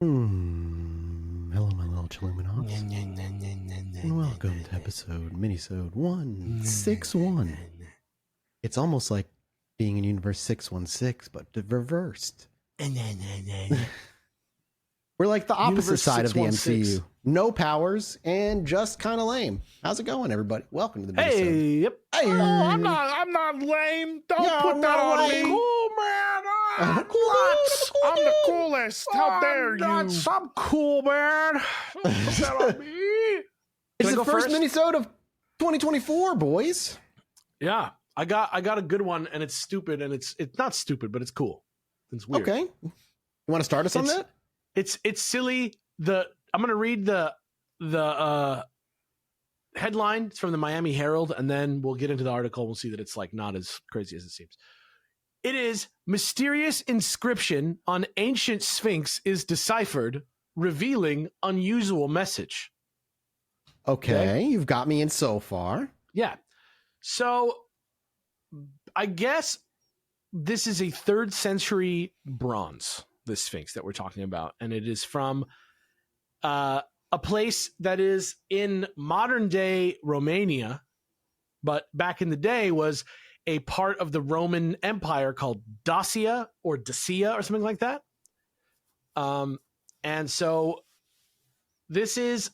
Hello, my little Chilluminati. And welcome to minisode 161. It's almost like being in Universe 616, but reversed. We're like the opposite Universe side of the 616. MCU. No powers and just kind of lame. How's it going, everybody? Welcome to the minisode. Hey, yep. Hey. Oh, I'm not lame. Don't Yeah, put I'm that not on lame. me. Cool, man. I'm cool, Nuts. dude. I'm I'm the cool, dude. coolest. How dare you? I'm cool, man. Don't put that on me. It's I the go first first? minisode of 2024, boys. Yeah, I got a good one, and it's stupid, and it's not stupid, but it's cool. It's weird. Okay. You want to start us on that? It's silly. I'm gonna read the headline. It's from the Miami Herald, and then we'll get into the article. We'll see that it's like not as crazy as it seems. It is mysterious inscription on ancient Sphinx is deciphered, revealing unusual message. Okay, you've got me in so far. Yeah. So I guess this is a 3rd century bronze, this Sphinx that we're talking about. And it is from a place that is in modern day Romania, but back in the day was a part of the Roman Empire called Dacia or something like that. And so this is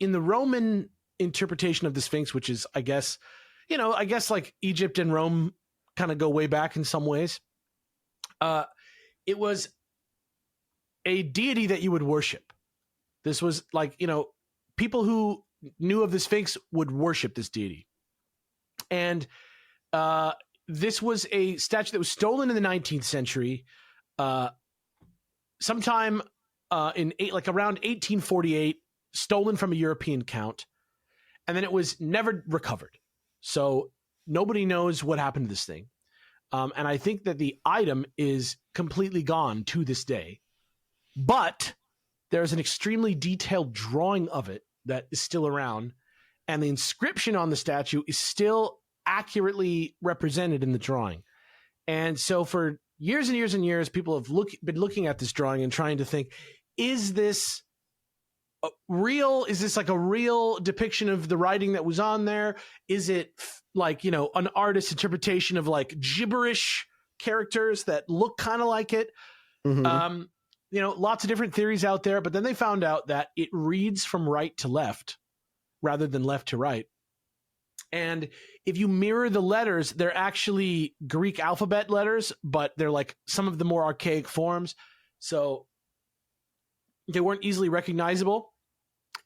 in the Roman interpretation of the Sphinx, which is, I guess like Egypt and Rome kind of go way back in some ways. It was a deity that you would worship. This was like, people who knew of the Sphinx would worship this deity. And this was a statue that was stolen in the 19th century, sometime around 1848, stolen from a European count, and then it was never recovered. So nobody knows what happened to this thing. And I think that the item is completely gone to this day. But there's an extremely detailed drawing of it that is still around, and the inscription on the statue is still accurately represented in the drawing. And so for years and years and years, people have been looking at this drawing and trying to think, is this real? Is this like a real depiction of the writing that was on there? Is it like, an artist's interpretation of like gibberish characters that look kind of like it? Mm-hmm. Lots of different theories out there, but then they found out that it reads from right to left rather than left to right. And if you mirror the letters, they're actually Greek alphabet letters, but they're like some of the more archaic forms. So they weren't easily recognizable.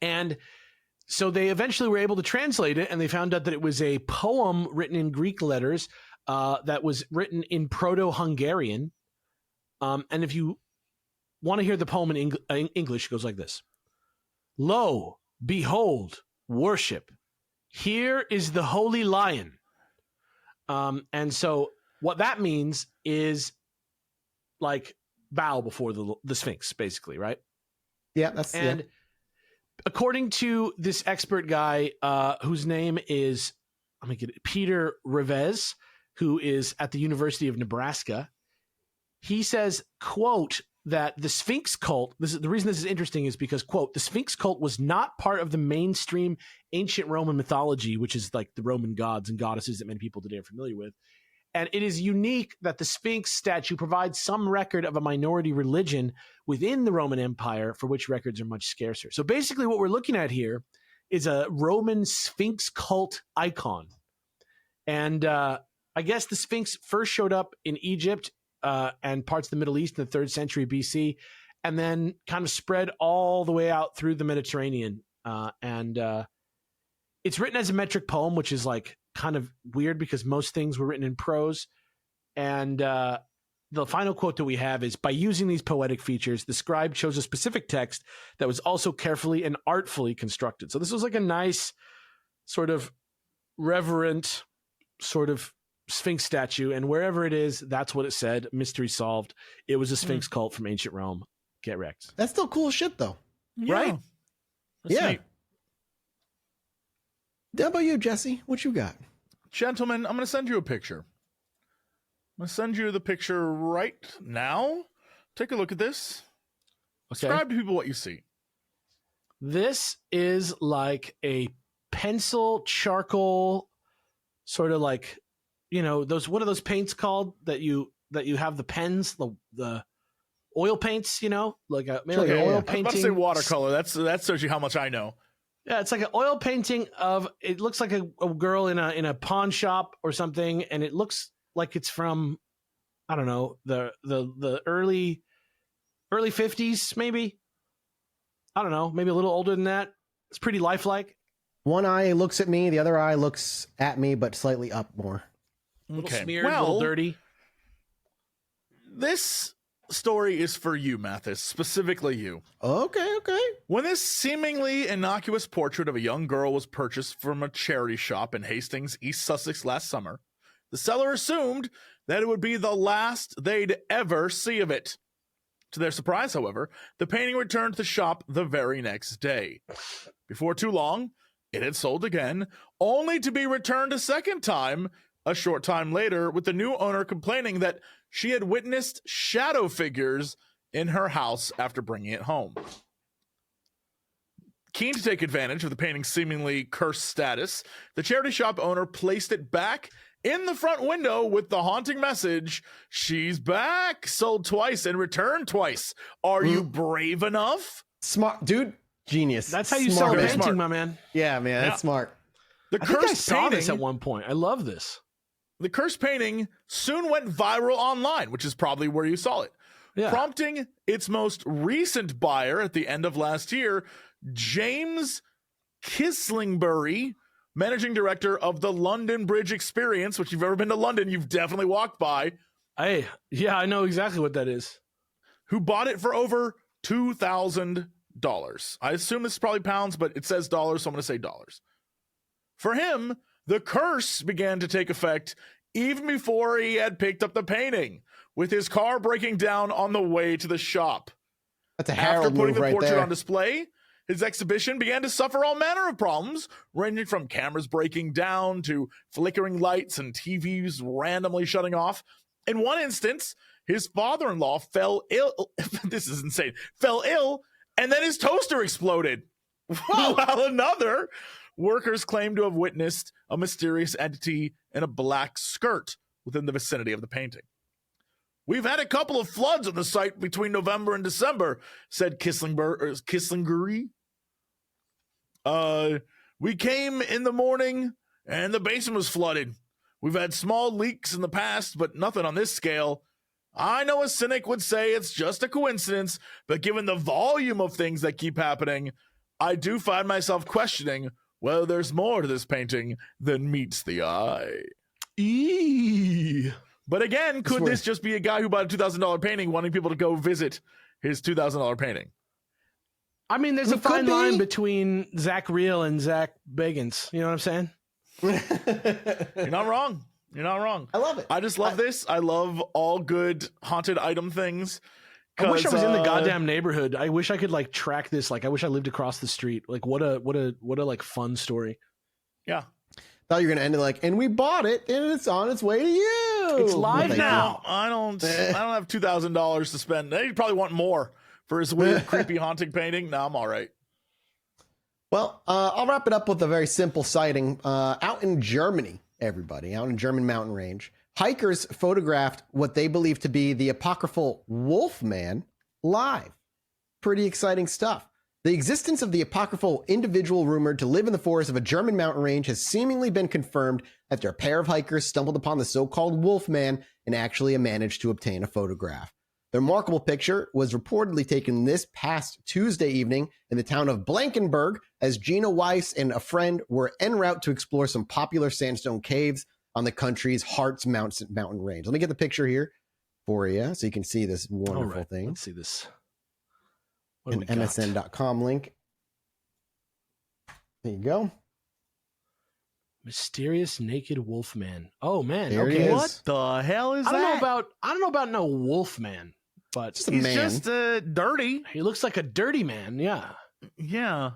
And so they eventually were able to translate it, and they found out that it was a poem written in Greek letters that was written in Proto-Hungarian. And if you want to hear the poem in English, it goes like this. Lo, behold, worship. Here is the holy lion. And so what that means is like bow before the Sphinx, basically, right? Yeah, that's and according to this expert guy, whose name is Peter Revesz, who is at the University of Nebraska, he says, quote, that the Sphinx cult, the reason this is interesting is because, quote, the Sphinx cult was not part of the mainstream ancient Roman mythology, which is like the Roman gods and goddesses that many people today are familiar with. And it is unique that the Sphinx statue provides some record of a minority religion within the Roman Empire, for which records are much scarcer. So basically what we're looking at here is a Roman Sphinx cult icon. And I guess the Sphinx first showed up in Egypt and parts of the Middle East in the 3rd century BC, and then kind of spread all the way out through the Mediterranean. And it's written as a metric poem, which is like kind of weird because most things were written in prose. And the final quote that we have is, by using these poetic features, the scribe chose a specific text that was also carefully and artfully constructed. So this was like a nice sort of reverent sort of Sphinx statue, and wherever it is, that's what it said. Mystery solved. It was a Sphinx cult from ancient Rome. Get wrecked. That's still cool shit, though. Yeah. Right? Yeah. Neat. How about you, Jesse? What you got? Gentlemen, I'm going to send you a picture. I'm going to send you the picture right now. Take a look at this. Describe to people what you see. This is like a pencil charcoal, sort of like, those, what are those paints called that you have the pens, the oil paints, like a Sure, like an yeah, oil yeah. I was painting. about to say watercolor. That shows you how much I know. Yeah, it's like an oil painting of, it looks like a girl in a pawn shop or something, and it looks like it's from, I don't know, the early 50s, maybe. I don't know, maybe a little older than that. It's pretty lifelike. One eye looks at me, the other eye looks at me, but slightly up more. A little Okay. smeared, a little dirty. This story is for you, Mathis, specifically you. Okay. When this seemingly innocuous portrait of a young girl was purchased from a charity shop in Hastings, East Sussex last summer, the seller assumed that it would be the last they'd ever see of it. To their surprise, however, the painting returned to the shop the very next day. Before too long, it had sold again, only to be returned a second time a short time later, with the new owner complaining that she had witnessed shadow figures in her house after bringing it home. Keen to take advantage of the painting's seemingly cursed status, the charity shop owner placed it back in the front window with the haunting message, "She's back, sold twice and returned twice. Are you brave enough?" Smart, dude. Genius. That's how you sell a Smart. painting, Smart. my man. Yeah, man, that's smart. The I think I cursed saw painting, this at one point. I love this. the cursed painting soon went viral online, which is probably where you saw it, Yeah. prompting its most recent buyer at the end of last year, James Kislingbury, managing director of the London Bridge Experience, which, if you've ever been to London, you've definitely walked by, Hey, yeah, I know exactly what that is. who bought it for over $2,000. I assume this is probably pounds, but it says dollars, so I'm going to say dollars. For him, the curse began to take effect even before he had picked up the painting, with his car breaking down on the way to the shop. That's a After Harold putting move the right portrait there. on display, his exhibition began to suffer all manner of problems, ranging from cameras breaking down to flickering lights and TVs randomly shutting off. In one instance, his father-in-law fell ill. This is insane. Fell ill, and then his toaster exploded. While another, workers claim to have witnessed a mysterious entity in a black skirt within the vicinity of the painting. "We've had a couple of floods on the site between November and December," said Kislingbury. "We came in the morning and the basement was flooded. We've had small leaks in the past, but nothing on this scale. I know a cynic would say it's just a coincidence, but given the volume of things that keep happening, I do find myself questioning whether there's more to this painting than meets the eye." Eee. But again, could Swear. this just be a guy who bought a $2,000 painting wanting people to go visit his $2,000 painting? I mean, there's a It could fine be. line between Zach Reel and Zach Bagans. You know what I'm saying? You're not wrong. You're not wrong. I love it. I just love this. I love all good haunted item things. I wish I was in the 'Cause, goddamn neighborhood. I wish I could like track this. Like, I wish I lived across the street. Like, what a like fun story. Yeah. Thought you were gonna end it like, and we bought it, and it's on its way to you. It's live Thank you. now. I don't have $2,000 to spend. They probably want more for his weird, creepy haunting painting. No, I'm all right. Well, I'll wrap it up with a very simple sighting. Out in Germany, everybody, out in German mountain range, hikers photographed what they believe to be the apocryphal Wolfman live. Pretty exciting stuff. The existence of the apocryphal individual rumored to live in the forest of a German mountain range has seemingly been confirmed after a pair of hikers stumbled upon the so-called Wolfman and actually managed to obtain a photograph. The remarkable picture was reportedly taken this past Tuesday evening in the town of Blankenberg as Gina Weiss and a friend were en route to explore some popular sandstone caves on the country's Harz mountain range. Let me get the picture here for you so you can see this wonderful All right, thing. let's see this. What do An we got? MSN.com link. There you go. Mysterious naked wolfman. Oh man. There he okay. is. What the hell is I don't know that? about no wolfman, but Just a He's man. just dirty. he looks like a dirty man. Yeah. Yeah.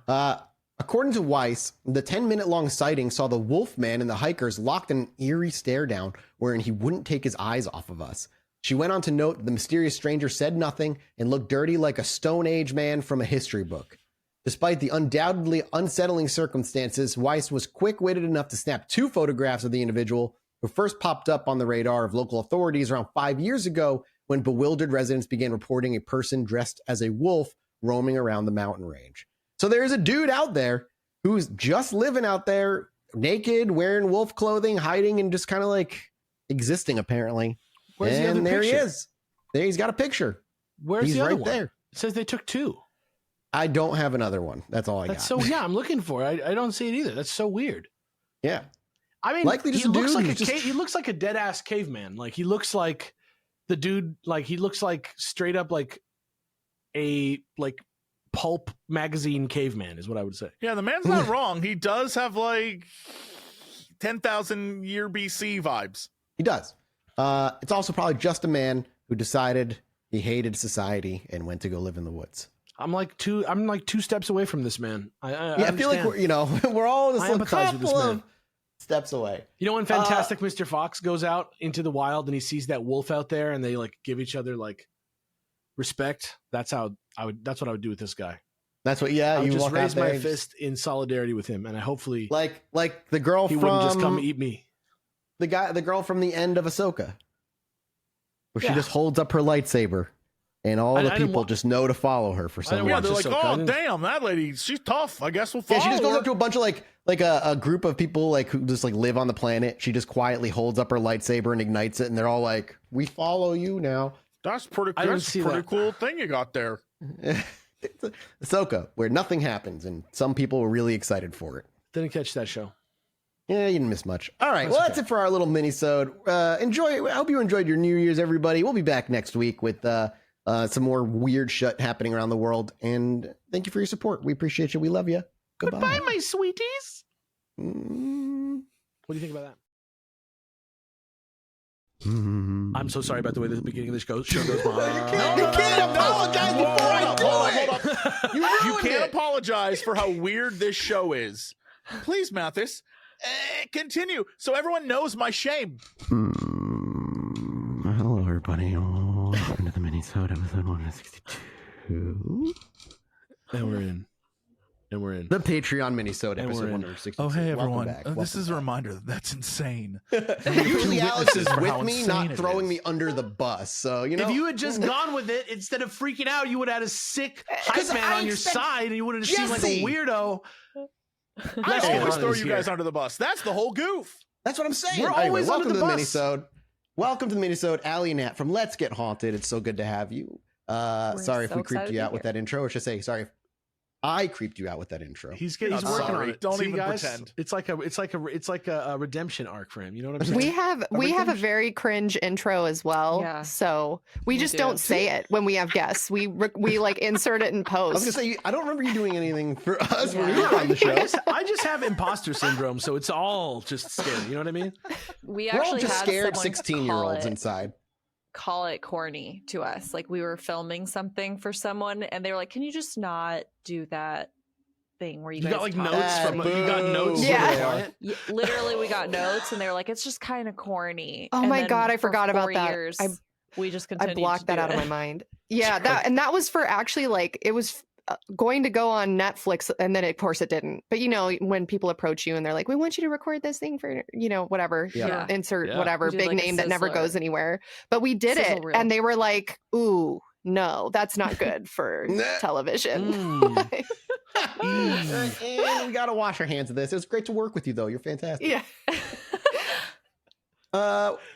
According to Weiss, the 10-minute long sighting saw the Wolfman and the hikers locked in an eerie stare down wherein he wouldn't take his eyes off of us. She went on to note that the mysterious stranger said nothing and looked dirty like a Stone Age man from a history book. Despite the undoubtedly unsettling circumstances, Weiss was quick-witted enough to snap 2 photographs of the individual who first popped up on the radar of local authorities around 5 years ago when bewildered residents began reporting a person dressed as a wolf roaming around the mountain range. So there's a dude out there who's just living out there naked, wearing wolf clothing, hiding, and just kind of like existing, apparently. Where's the other and there picture? he is. There he's got a picture. Where's He's the other right one? there. It says they took 2. I don't have another one. That's all I That's got. so yeah. I'm looking for it. I don't see it either. That's so weird. Yeah. I mean, Likely just he a looks dude like who's just- he looks like a dead ass caveman. Like he looks like the dude. Like he looks like straight up like a pulp magazine caveman is what I would say. Yeah, the man's not wrong. He does have like 10,000 year BC vibes. He does. It's also probably just a man who decided he hated society and went to go live in the woods. I'm like 2 steps away from this man. I feel like we're all just I a empathize with this couple man. of steps away. You know when Fantastic Mr. Fox goes out into the wild and he sees that wolf out there and they like give each other like respect? That's what I would do with this guy. That's what. I Yeah, would you just walk raise out there my and fist in solidarity with him, and I hopefully like the girl he from wouldn't just come eat me. the girl from the end of Ahsoka, where she Yeah. just holds up her lightsaber, and all I the didn't people wa- just know to follow her for some didn't Yeah, watch reason. they're like, Ahsoka. I oh, didn't- damn, that lady, she's tough. I guess we'll follow Yeah, she just goes her. up to a bunch of like a group of people like who just like live on the planet. She just quietly holds up her lightsaber and ignites it, and they're all like, "We follow you now." That's pretty. I didn't That's see a pretty that. cool thing you got there. It's Ahsoka, where nothing happens, and some people were really excited for it. Didn't catch that show. Yeah, you didn't miss much. All right, That's well, that's it for our little mini-sode. Enjoy. I hope you enjoyed your New Year's, everybody. We'll be back next week with some more weird shit happening around the world. And thank you for your support. We appreciate you. We love you. Goodbye. my sweeties. Mm. What do you think about that? Mm. I'm so sorry about the way the beginning of this show goes. You can't apologize before I do it. You ruined can't it. apologize for how weird this show is. Please, Mathis, continue so everyone knows my shame. Hello, everybody. Welcome to the mini-sode, episode 162. And we're in. The Patreon mini-sode, And episode we're in. 162. Oh, hey, Welcome everyone. back. This Welcome is a back. reminder that that's insane. Usually Alex is for with how me, insane not it throwing is. me under the bus. So, you know. If you had just gone with it instead of freaking out, you would have had a sick hype 'Cause man I on your expect side, and you would have seemed like a Jesse. weirdo. I Let's get always on throw this you here. guys under the bus. That's the whole goof. That's what I'm saying. We're Anyway, always welcome under to the the bus. minisode. Welcome to the minisode. Allie and Nat from Let's Get Haunted. It's so good to have you. Sorry if so we creeped excited you to out be with that intro. Or should I say, sorry if I creeped you out with that intro. He's You're working not on sorry. it. Don't See, even guys? pretend. It's like a redemption arc for him. You know what I'm saying? We have a redemption. very cringe intro as well. Yeah. So we just do. don't say it when we have guests. We like insert it in I was post. gonna say, I don't remember you doing anything for us when we Yeah. were on the show. I just have imposter syndrome, so it's all just scary. You know what I mean? We We're all actually just had scared someone 16-year-olds inside. call it corny to us. Like we were filming something for someone, and they were like, "Can you just not do that thing where you, You guys got like talk?" notes from you got notes. Yeah. from the client? Yeah, literally, we got notes, and they were like, "It's just kind of corny." Oh And my then God, I for forgot about 4 that. years, we just I continued. blocked to that do out of it. my mind. Yeah, that was for actually like it was going to go on Netflix, and then of course it didn't. But you know, when people approach you and they're like, "We want you to record this thing for whatever." Yeah. Yeah. Insert Yeah. whatever We did, big like, a name that never sizzler. goes anywhere. But we did Sizzle it, reel. and they were like, "Ooh, no, that's not good for Nah. television." Mm. And we gotta wash our hands of this. It was great to work with you, though. You're fantastic. Yeah.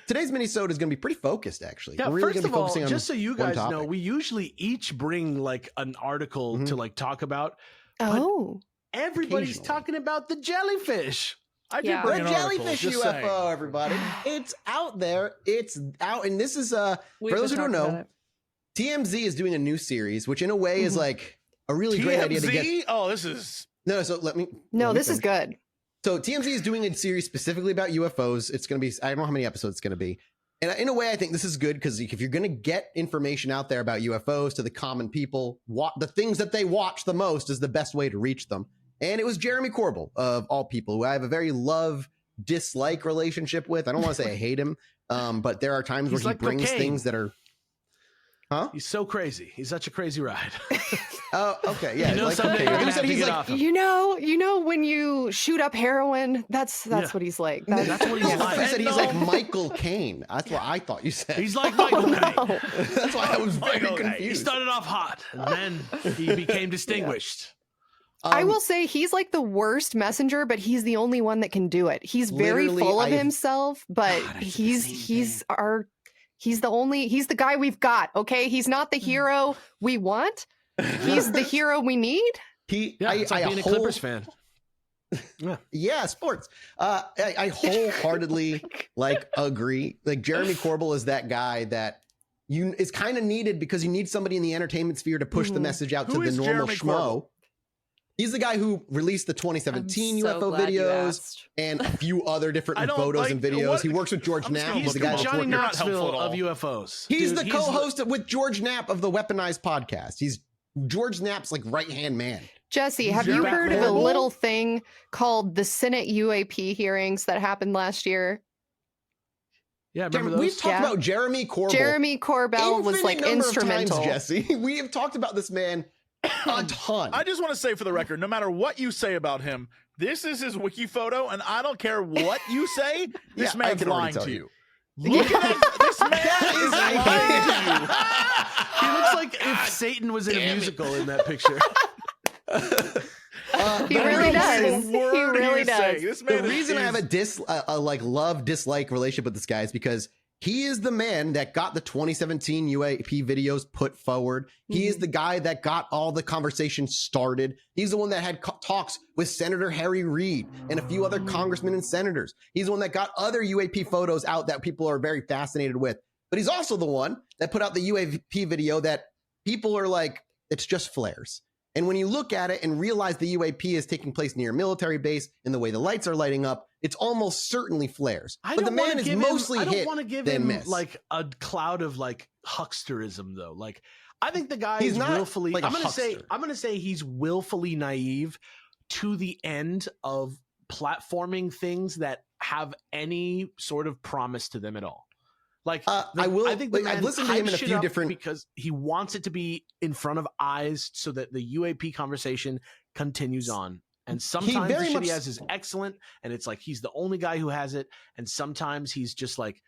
Today's minisode is gonna be pretty focused, actually. Yeah, We're really first gonna of be all, focusing on just so you one guys know, topic. we usually each bring like an article Mhm. to like talk about. Oh, Everybody's Occasionally. talking about the jellyfish. I did Yeah. bring The an article, Jellyfish just UFO, saying. everybody. It's out there. It's out, and this is We've for those who been don't talking know, about TMZ is doing a new series, which in a way is like a really great idea to get. TMZ? Oh, this is No, so let me. no, let me this is finish. good. So TMZ is doing a series specifically about UFOs. It's going to be, I don't know how many episodes it's going to be. And in a way, I think this is good because if you're going to get information out there about UFOs to the common people, the things that they watch the most is the best way to reach them. And it was Jeremy Corbell, of all people, who I have a very love dislike relationship with. I don't want to say I hate him, but there are times where he brings things that are. Huh? He's so crazy. He's such a crazy ride. Oh, okay, yeah. You know, someday you're gonna have to get off him. You know, when you shoot up heroin, that's what he's like. That's what he's like. I said he's like Michael Caine. That's what I thought you said. He's like Michael Caine. No. That's why I was very confused. He started off hot, and then he became distinguished. I will say he's like the worst messenger, but he's the only one that can do it. He's very full of himself, but he's the guy we've got. Okay, he's not the hero we want. He's the hero we need. It's like being a Clippers fan. Yeah, sports. I wholeheartedly agree. Like Jeremy Corbell is that guy that is kind of needed because you need somebody in the entertainment sphere to push the message out to the normal schmo. Corbell? He's the guy who released the 2017 UFO videos and a few other different photos and videos. He works with George Knapp. He's the guy Johnny Knoxville of UFOs. He's the co-host with George Knapp of the Weaponized podcast. He's George Knapp's right-hand man. Jesse, have you heard of a little thing called the Senate UAP hearings that happened last year? Yeah, remember those? We've talked about Jeremy Corbell. Jeremy Corbell was instrumental. Jesse, we have talked about this man a ton. I just want to say for the record, no matter what you say about him, this is his wiki photo, and I don't care what you say, this man's lying to you. Look at that. This man is lying to you. He looks like if Satan was in a musical in that picture. He really does. He really does. The reason I have a love-dislike relationship with this guy is because he is the man that got the 2017 UAP videos put forward. He is the guy that got all the conversation started. He's the one that had talks with Senator Harry Reid and a few other congressmen and senators. He's the one that got other UAP photos out that people are very fascinated with. But he's also the one that put out the UAP video that people are like, it's just flares. And when you look at it and realize the UAP is taking place near a military base and the way the lights are lighting up, it's almost certainly flares. But the man is mostly hit. I don't want to give him like a cloud of hucksterism though. Like I think the guy is not willfully. like I'm gonna say he's willfully naive to the end of platforming things that have any sort of promise to them at all. I think I've listened to him in a few different because he wants it to be in front of eyes so that the UAP conversation continues on. And sometimes the shit he has is excellent, and it's like he's the only guy who has it. And sometimes he's just like,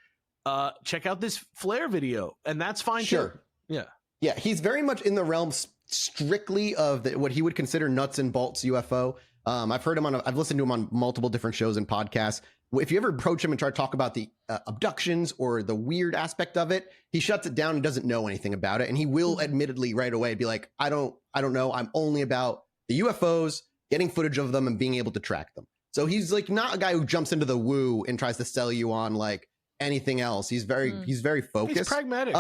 check out this flare video, and that's fine too. Yeah, he's very much in the realm strictly of what he would consider nuts and bolts UFO. I've heard him I've listened to him on multiple different shows and podcasts. If you ever approach him and try to talk about the abductions or the weird aspect of it, he shuts it down and doesn't know anything about it. And he will admittedly right away be like, I don't know. I'm only about the UFOs, getting footage of them and being able to track them. So he's not a guy who jumps into the woo and tries to sell you on anything else. He's very focused. He's pragmatic.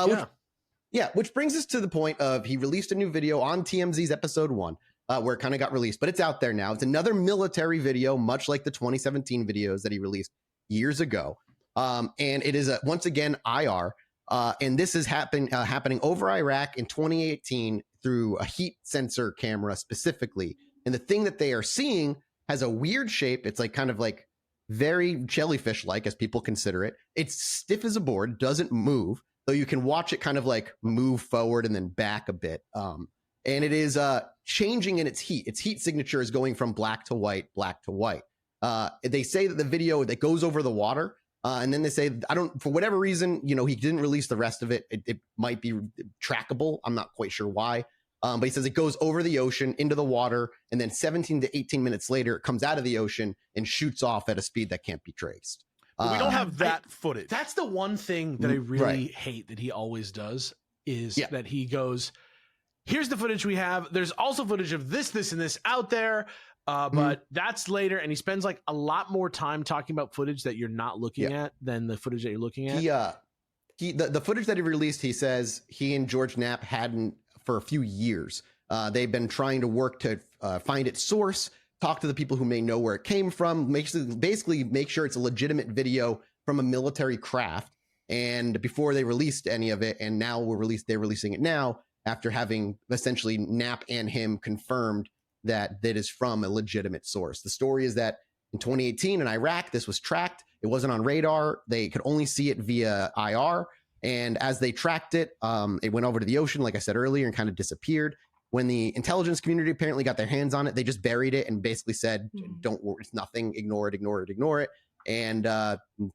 Which brings us to the point of he released a new video on TMZ's episode 1. Where it kind of got released, but it's out there now. It's another military video, much like the 2017 videos that he released years ago. And it is once again IR. And this is happening over Iraq in 2018 through a heat sensor camera specifically. And the thing that they are seeing has a weird shape. It's kind of very jellyfish-like, as people consider it. It's stiff as a board, doesn't move, though you can watch it kind of move forward and then back a bit. And it is changing in its heat. Its heat signature is going from black to white. They say that the video that goes over the water, and then they say, for whatever reason, he didn't release the rest of it. It might be trackable. I'm not quite sure why. But he says it goes over the ocean into the water, and then 17 to 18 minutes later, it comes out of the ocean and shoots off at a speed that can't be traced. But we don't have that footage. That's the one thing that I really hate that he always does is that he goes, here's the footage we have. There's also footage of this, and this out there. But that's later. And he spends a lot more time talking about footage that you're not looking at than the footage that you're looking at. The footage that he released, he says he and George Knapp hadn't for a few years. They've been trying to work to find its source, talk to the people who may know where it came from, basically make sure it's a legitimate video from a military craft. And before they released any of it, and now they're releasing it now after having essentially Knapp and him confirmed that is from a legitimate source. The story is that In 2018 in Iraq, this was tracked. It wasn't on radar. They could only see it via IR. And as they tracked it, it went over to the ocean, like I said earlier, and kind of disappeared. When the intelligence community apparently got their hands on it, they just buried it and basically said, don't worry, it's nothing, ignore it. And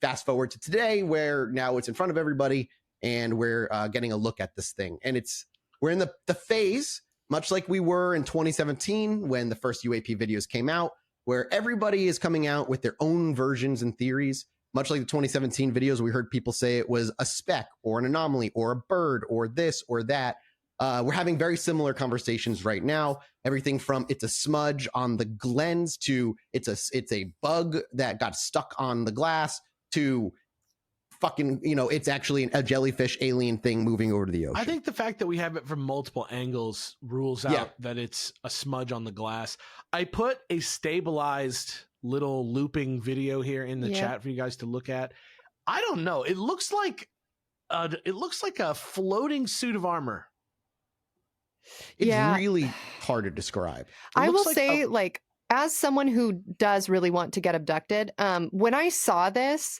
fast forward to today, where now it's in front of everybody and we're getting a look at this thing. And we're in the phase, much like we were in 2017 when the first UAP videos came out, where everybody is coming out with their own versions and theories. Much like the 2017 videos, we heard people say it was a speck or an anomaly or a bird or this or that. We're having very similar conversations right now. Everything from it's a smudge on the lens to it's a bug that got stuck on the glass to fucking, it's actually a jellyfish alien thing moving over to the ocean. I think the fact that we have it from multiple angles rules out that it's a smudge on the glass. I put a stabilized little looping video here in the chat for you guys to look at. I don't know. It looks like a floating suit of armor. It's really hard to describe. I will say, as someone who does really want to get abducted, when I saw this,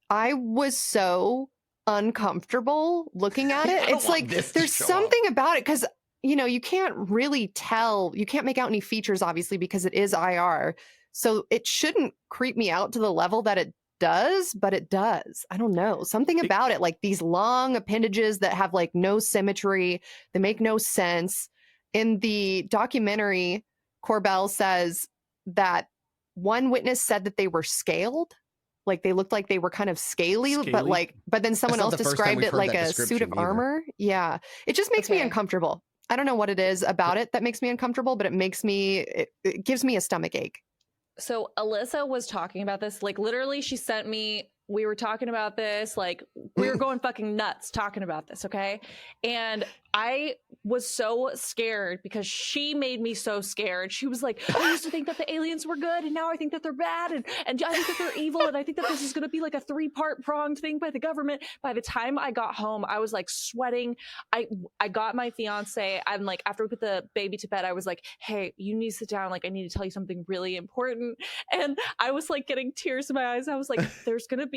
I was so uncomfortable looking at it. It's like there's something about it because, you can't really tell. You can't make out any features, obviously, because it is IR. So it shouldn't creep me out to the level that it does, but it does. I don't know. Something about it, like these long appendages that have no symmetry. They make no sense. In the documentary, Corbell says that one witness said that they were scaled. Like they looked like they were kind of scaly. But then someone else described it like a suit of armor. Yeah. It just makes me uncomfortable. I don't know what it is about it that makes me uncomfortable, but it gives me a stomach ache. So Alyssa was talking about this, literally she sent me, we were talking about this, we were going fucking nuts talking about this, okay? And I was so scared because she made me so scared. She was like, I used to think that the aliens were good and now I think that they're bad and I think that they're evil and I think that this is going to be like a 3-part pronged thing by the government. By the time I got home, I was sweating. I got my fiance. I'm after we put the baby to bed, I was like, hey, you need to sit down. I need to tell you something really important. And I was getting tears in my eyes. I was like, there's going to be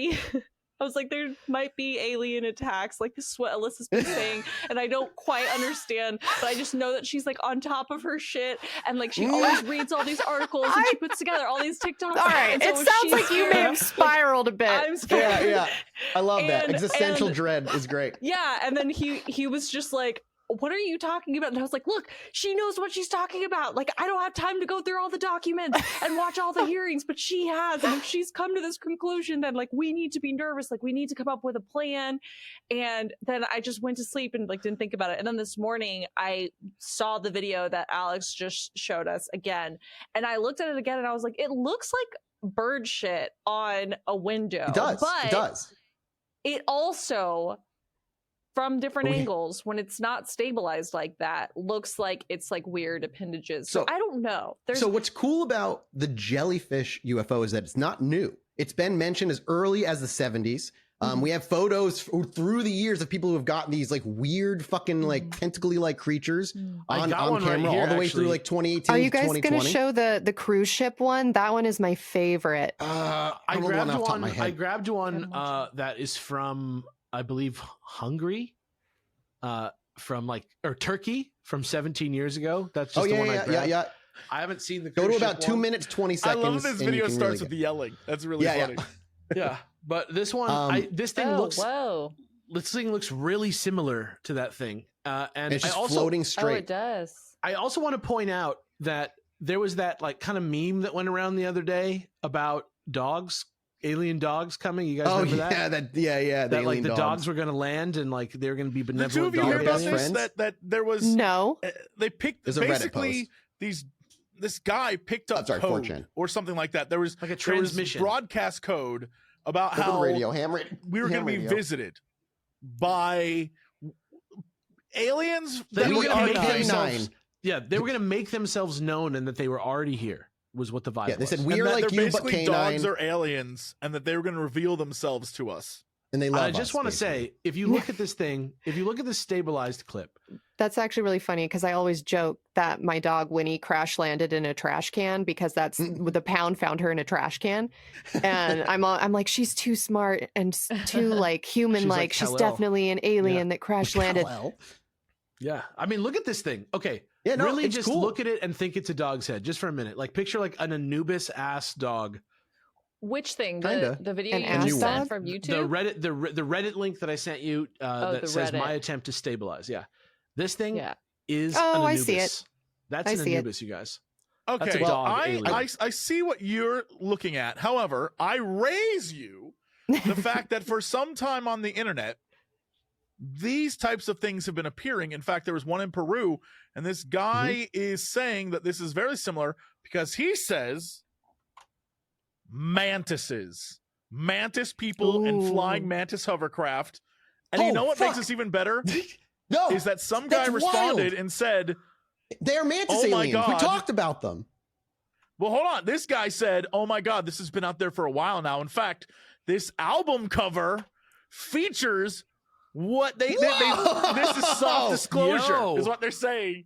I was like, there might be alien attacks. This is what Alyssa's been saying. And I don't quite understand, but I just know that she's on top of her shit. And she always reads all these articles and she puts together all these TikToks. All right. So it sounds like you may have spiraled a bit. I'm scared. Yeah. I love that. Existential dread is great. Yeah. And then he was just like, what are you talking about? And I was like, look, she knows what she's talking about. I don't have time to go through all the documents and watch all the hearings, but she has. And if she's come to this conclusion, then we need to be nervous. We need to come up with a plan. And then I just went to sleep and didn't think about it. And then this morning I saw the video that Alex just showed us again. And I looked at it again and I was like, it looks like bird shit on a window. It does. But it does. It also, from different angles, when it's not stabilized like that, looks like it's weird appendages. So I don't know. So what's cool about the Jellyfish UFO is that it's not new. It's been mentioned as early as the 70s. We have photos through the years of people who have gotten these weird fucking tentacly creatures on camera right here, all the way actually. through 2018. Are you guys 2020. going to show the cruise ship one? That one is my favorite. I grabbed one that is from, I believe, Hungary, from or Turkey from 17 years ago. That's just the one I grabbed. Yeah. I haven't seen the Go to cruise about ship 2 one. minutes, 20 seconds. I love this video really starts with the yelling. That's really funny. Yeah, but this one, this thing this thing looks really similar to that thing, and it's just floating straight. Oh, it does. I also want to point out that there was that kind of meme that went around the other day about dogs, alien dogs coming. You guys remember that? The dogs were going to land and they were going to be benevolent. The two of you heard about aliens. this? That there was they picked There's a Reddit basically post. This guy picked up code 4chan. or something like that. There was a transmission, broadcast code about Open how the radio, ham radio, we were going to be visited by aliens They that were we gonna are make not. themselves. Yeah, they were going to make themselves known and that they were already here. Was what the vibe. Yeah, they was. said we And are that like they're you, but basically canine. dogs are aliens, and that they were going to reveal themselves to us. and they love us. I just want to basically. say, if you look at this thing, if you look at this stabilized clip, That's actually really funny because I always joke that my dog Winnie crash landed in a trash can because that's the pound found her in a trash can, and I'm like, she's too smart and too like human, like she's Kal-El. definitely an alien that crash landed. Kal-El. yeah, I mean, look at this thing. Okay, Yeah, no, really, it's just cool. look at it and think it's a dog's head, just for a minute. Like, picture like an Anubis ass dog. Which thing? Kinda. The video An you ass just dog? sent from YouTube? The Reddit link that I sent you that the says Reddit. my attempt to stabilize. Yeah, this thing Yeah. is Oh, an I Anubis. see it. That's I an see it. Anubis, you guys. Okay, That's a well, dog I alien. see what you're looking at. However, I raise you the fact that for some time on the internet, these types of things have been appearing. In fact, there was one in Peru, and this guy is saying that this is very similar because he says mantis people and flying Ooh. mantis hovercraft. And you Oh, know what fuck. makes this even better No, is that some guy that's responded wild. and said, They are mantis Oh my aliens. We God. talked about them. well, hold on. This guy said, oh my God, this has been out there for a while now. In fact, this album cover features what they this is soft disclosure Yo. is what they're saying.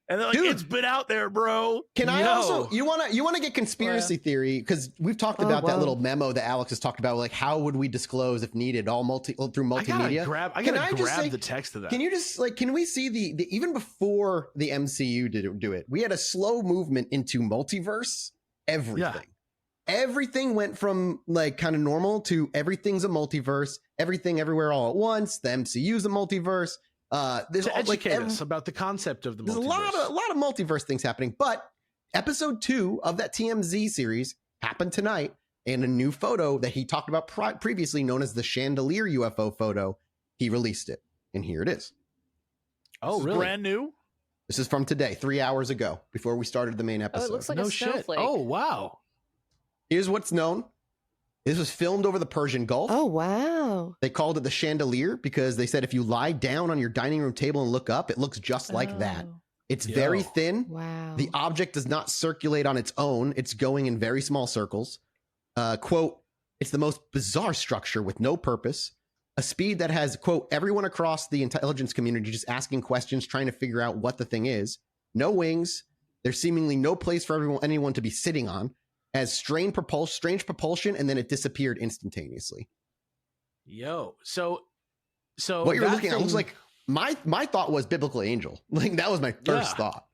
And they're like, Dude. it's been out there, bro. Can I Yo. also you wanna get conspiracy theory, because we've talked Oh, about that wow. little memo that Alex has talked about, like how would we disclose if needed, all through I gotta multimedia. grab Can I just say- the text of that. Can you just can we see the even before the MCU did do it, we had a slow movement into multiverse everything. Everything went from like kind of normal to everything's a multiverse, everything everywhere all at once. The MCU's a multiverse. There's to educate like us about the concept of the there's multiverse. a lot of multiverse things happening. But episode 2 of that TMZ series happened tonight, and a new photo that he talked about previously, known as the Chandelier UFO photo, he released it, and here it is. Oh, This is really? brand new. This is from today, 3 hours ago, before we started the main Oh, episode. it looks like No a shit. snowflake. Oh, wow. Here's what's known. This was filmed over the Persian Gulf. Oh wow. They called it the chandelier because they said if you lie down on your dining room table and look up, it looks just like that. Oh. It's Yo. very thin. Wow. The object does not circulate on its own. It's going in very small circles. Quote, it's the most bizarre structure with no purpose. A speed that has, quote, everyone across the intelligence community just asking questions, trying to figure out what the thing is. No wings. There's seemingly no place for anyone to be sitting on. Has strange propulsion, and then it disappeared instantaneously. Yo. So What you're that looking at looks thing- like my thought was biblical angel. Like that was my first Yeah. thought.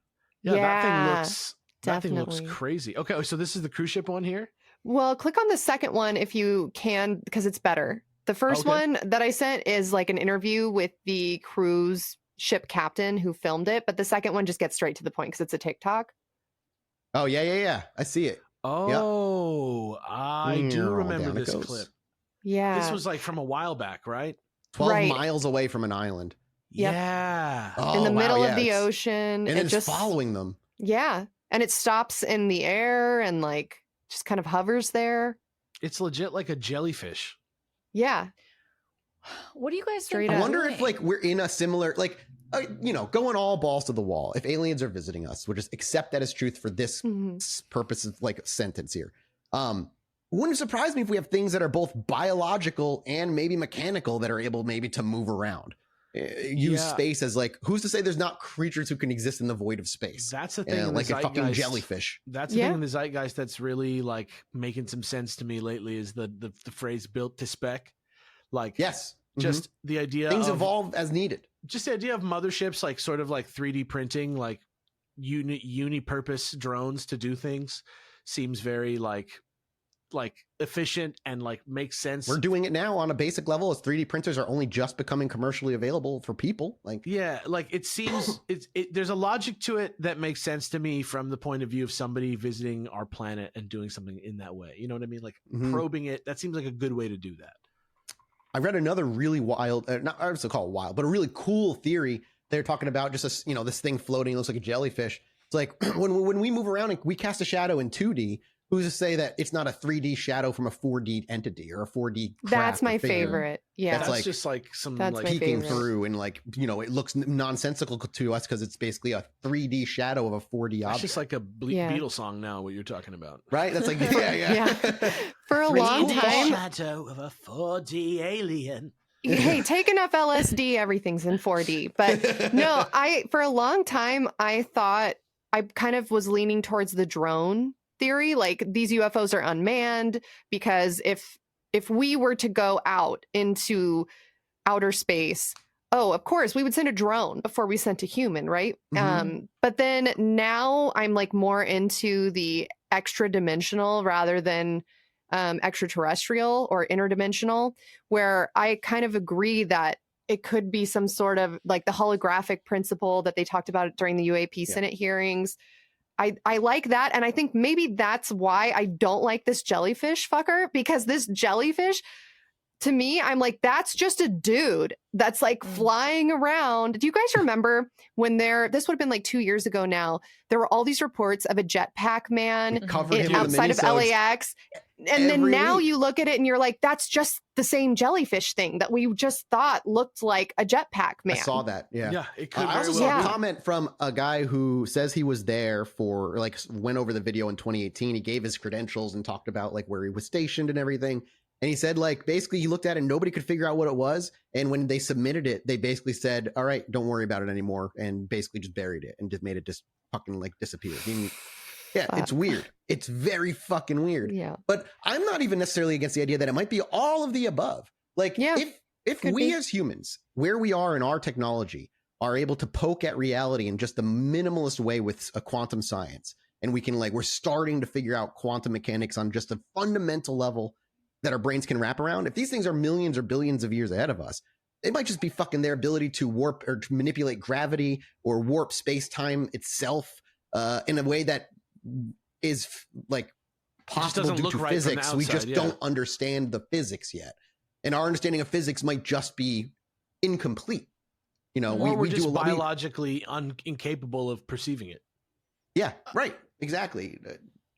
Yeah, that Yeah, thing looks definitely. crazy. Okay, so this is the cruise ship one here. Well, click on the second one if you can, because it's better. The first Okay. one that I sent is like an interview with the cruise ship captain who filmed it, but the second one just gets straight to the point because it's a TikTok. Oh yeah. I see it. Oh, I do Down remember it this goes. clip. Yeah. This was like from a while back, right? 12 Right. miles away from an island. Yep. Yeah. Oh, in the wow, middle yeah, of the it's- ocean. And it then it's just following them. Yeah. And it stops in the air and like just kind of hovers there. It's legit like a jellyfish. Yeah. What do you guys Straight think? up. I they're wonder if doing? like we're in a similar going all balls to the wall. If aliens are visiting us, we'll just accept that as truth for this Mhm. purpose of like a sentence here. Wouldn't surprise me if we have things that are both biological and maybe mechanical that are able maybe to move around. Use Yeah. space as like, who's to say there's not creatures who can exist in the void of space? That's the thing. In Like the a fucking zeitgeist. jellyfish. That's the Yeah. thing in the zeitgeist that's really like making some sense to me lately is the phrase "built to spec." Like, Yes. just the idea Things of evolve as needed. just the idea of motherships, like sort of like 3D printing, like uni-purpose drones to do things, seems very like efficient and like makes sense. We're doing it now on a basic level as 3D printers are only just becoming commercially available for people. Like, Yeah, like it seems there's a logic to it that makes sense to me from the point of view of somebody visiting our planet and doing something in that way. You know what I mean? Like Mhm. probing it. That seems like a good way to do that. I read another really wild, not I was to call it wild, but a really cool theory. They're talking about just this thing floating, looks like a jellyfish. It's like when we move around and we cast a shadow in 2D, who's to say that it's not a 3D shadow from a 4D entity or a 4D That's my figure? favorite. Yeah. That's like, just like some that's like my peeking favorite. through, and like, you know, it looks nonsensical to us because it's basically a 3D shadow of a 4D it's object. just like a Yeah. Beatles song now. What you're talking about, Right? That's like, yeah. For a long 3D time. shadow of a 4D alien. Hey, take enough LSD, everything's in 4D. But no, for a long time I thought I kind of was leaning towards the drone theory, like these UFOs are unmanned because if we were to go out into outer space, oh, of course we would send a drone before we sent a human, right? But then now I'm like more into the extra dimensional rather than extraterrestrial or interdimensional, where I kind of agree that it could be some sort of like the holographic principle that they talked about during the UAP Senate hearings. I like that. And I think maybe that's why I don't like this jellyfish fucker, because this jellyfish, to me, I'm like, that's just a dude that's like flying around. Do you guys remember when this would have been like 2 years ago now, there were all these reports of a jetpack man outside of LAX. And then now you look at it and you're like, that's just the same jellyfish thing that we just thought looked like a jetpack man. I saw that. Yeah. Yeah, it could. I also very well saw a be. comment from a guy who says he was there for, like, went over the video in 2018. He gave his credentials and talked about like where he was stationed and everything. And he said, like, basically he looked at it and nobody could figure out what it was. And when they submitted it, they basically said, all right, don't worry about it anymore. And basically just buried it and just made it just fucking like disappear. Yeah, it's weird. It's very fucking weird. Yeah. But I'm not even necessarily against the idea that it might be all of the above. Like, if we as humans, where we are in our technology, are able to poke at reality in just the minimalist way with a quantum science, and we can, like, we're starting to figure out quantum mechanics on just a fundamental level that our brains can wrap around. If these things are millions or billions of years ahead of us, it might just be fucking their ability to warp or to manipulate gravity or warp space-time itself in a way that is like possible due to physics. We just don't understand the physics yet, and our understanding of physics might just be incomplete. You know, or we're we just do biologically incapable of perceiving it. Yeah, right. Exactly.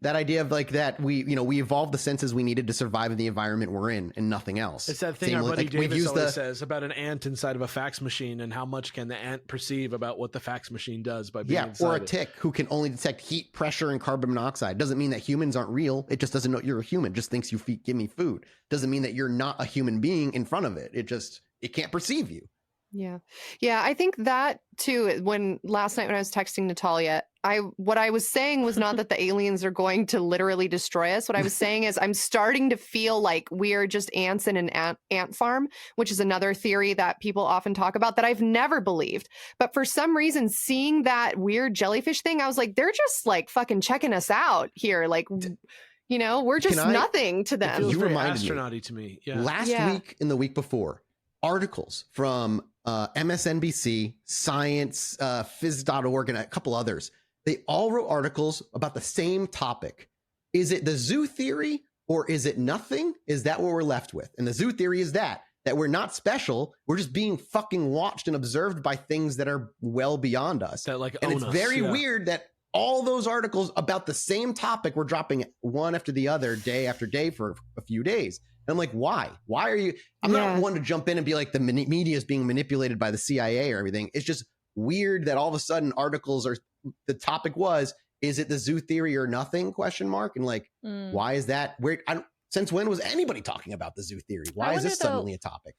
That idea of like that we evolved the senses we needed to survive in the environment we're in and nothing else. It's that thing our buddy Davis always says about an ant inside of a fax machine, and how much can the ant perceive about what the fax machine does by being inside or a it. tick who can only detect heat, pressure, and carbon monoxide. Doesn't mean that humans aren't real. It just doesn't know you're a human. Just thinks you give me food. Doesn't mean that you're not a human being in front of it. It can't perceive you. Yeah. I think that too, when last night when I was texting Natalia, what I was saying was not that the aliens are going to literally destroy us. What I was saying is I'm starting to feel like we are just ants in an ant farm, which is another theory that people often talk about that I've never believed. But for some reason, seeing that weird jellyfish thing, I was like, they're just like fucking checking us out here. Like, we're just nothing to them. It feels You very reminded astronaut-y to me. Yeah. Last week and the week before, articles from MSNBC, Science, Phys.org, and a couple others. They all wrote articles about the same topic. Is it the zoo theory or is it nothing? Is that what we're left with? And the zoo theory is that we're not special. We're just being fucking watched and observed by things that are well beyond us. That like and own it's us, very weird that all those articles about the same topic were dropping one after the other, day after day for a few days. And I'm like, why? Why are you? I'm not one to jump in and be like the media is being manipulated by the CIA or everything. It's just weird that all of a sudden articles are, the topic was, is it the zoo theory or nothing? ? And like, why is that? Since when was anybody talking about the zoo theory? Why is this suddenly a topic?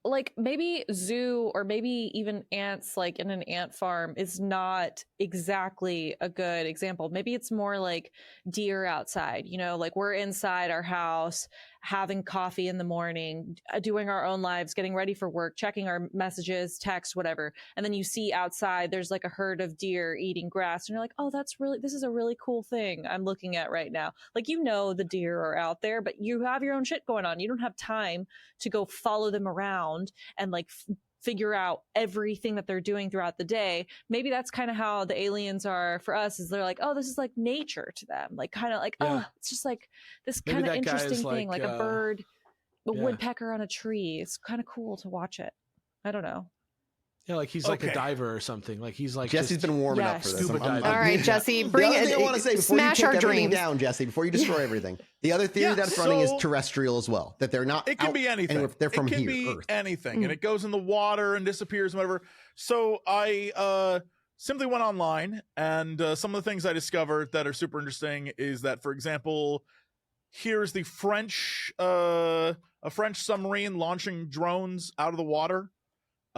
Like maybe zoo or maybe even ants like in an ant farm is not exactly a good example. Maybe it's more like deer outside, like we're inside our house having coffee in the morning, doing our own lives, getting ready for work, checking our messages, text, whatever. And then you see outside there's like a herd of deer eating grass and you're like, oh, this is a really cool thing I'm looking at right now. Like, the deer are out there, but you have your own shit going on. You don't have time to go follow them around and like figure out everything that they're doing throughout the day. Maybe that's kind of how the aliens are for us, is they're like, oh, this is like nature to them. Like kind of like, oh, it's just like this kind of interesting thing, like a bird, a woodpecker on a tree. It's kind of cool to watch it. I don't know. Yeah, like he's like a diver or something. Like he's like Jesse's been warming up for this. Scuba diving. All right, Jesse, bring the other it. thing I want to say before Smash you our take everything dreams down, Jesse, before you destroy everything. The other theory that's running is terrestrial as well. That they're not. It can be anything. They're from it can here, be Earth. anything, and it goes in the water and disappears, and whatever. So I simply went online, and some of the things I discovered that are super interesting is that, for example, here's the French a French submarine launching drones out of the water.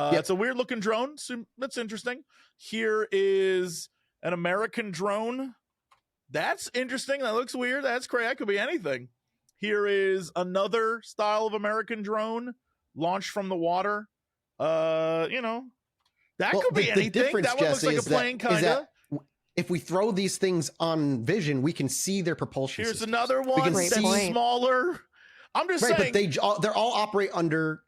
It's a weird looking drone. So that's interesting. Here is an American drone. That's interesting. That looks weird. That's crazy. That could be anything. Here is another style of American drone launched from the water. That could be anything. That one looks like a plane, kind of. If we throw these things on vision, we can see their propulsion. Here's systems. another one that's smaller. I'm just saying. But they're all operate under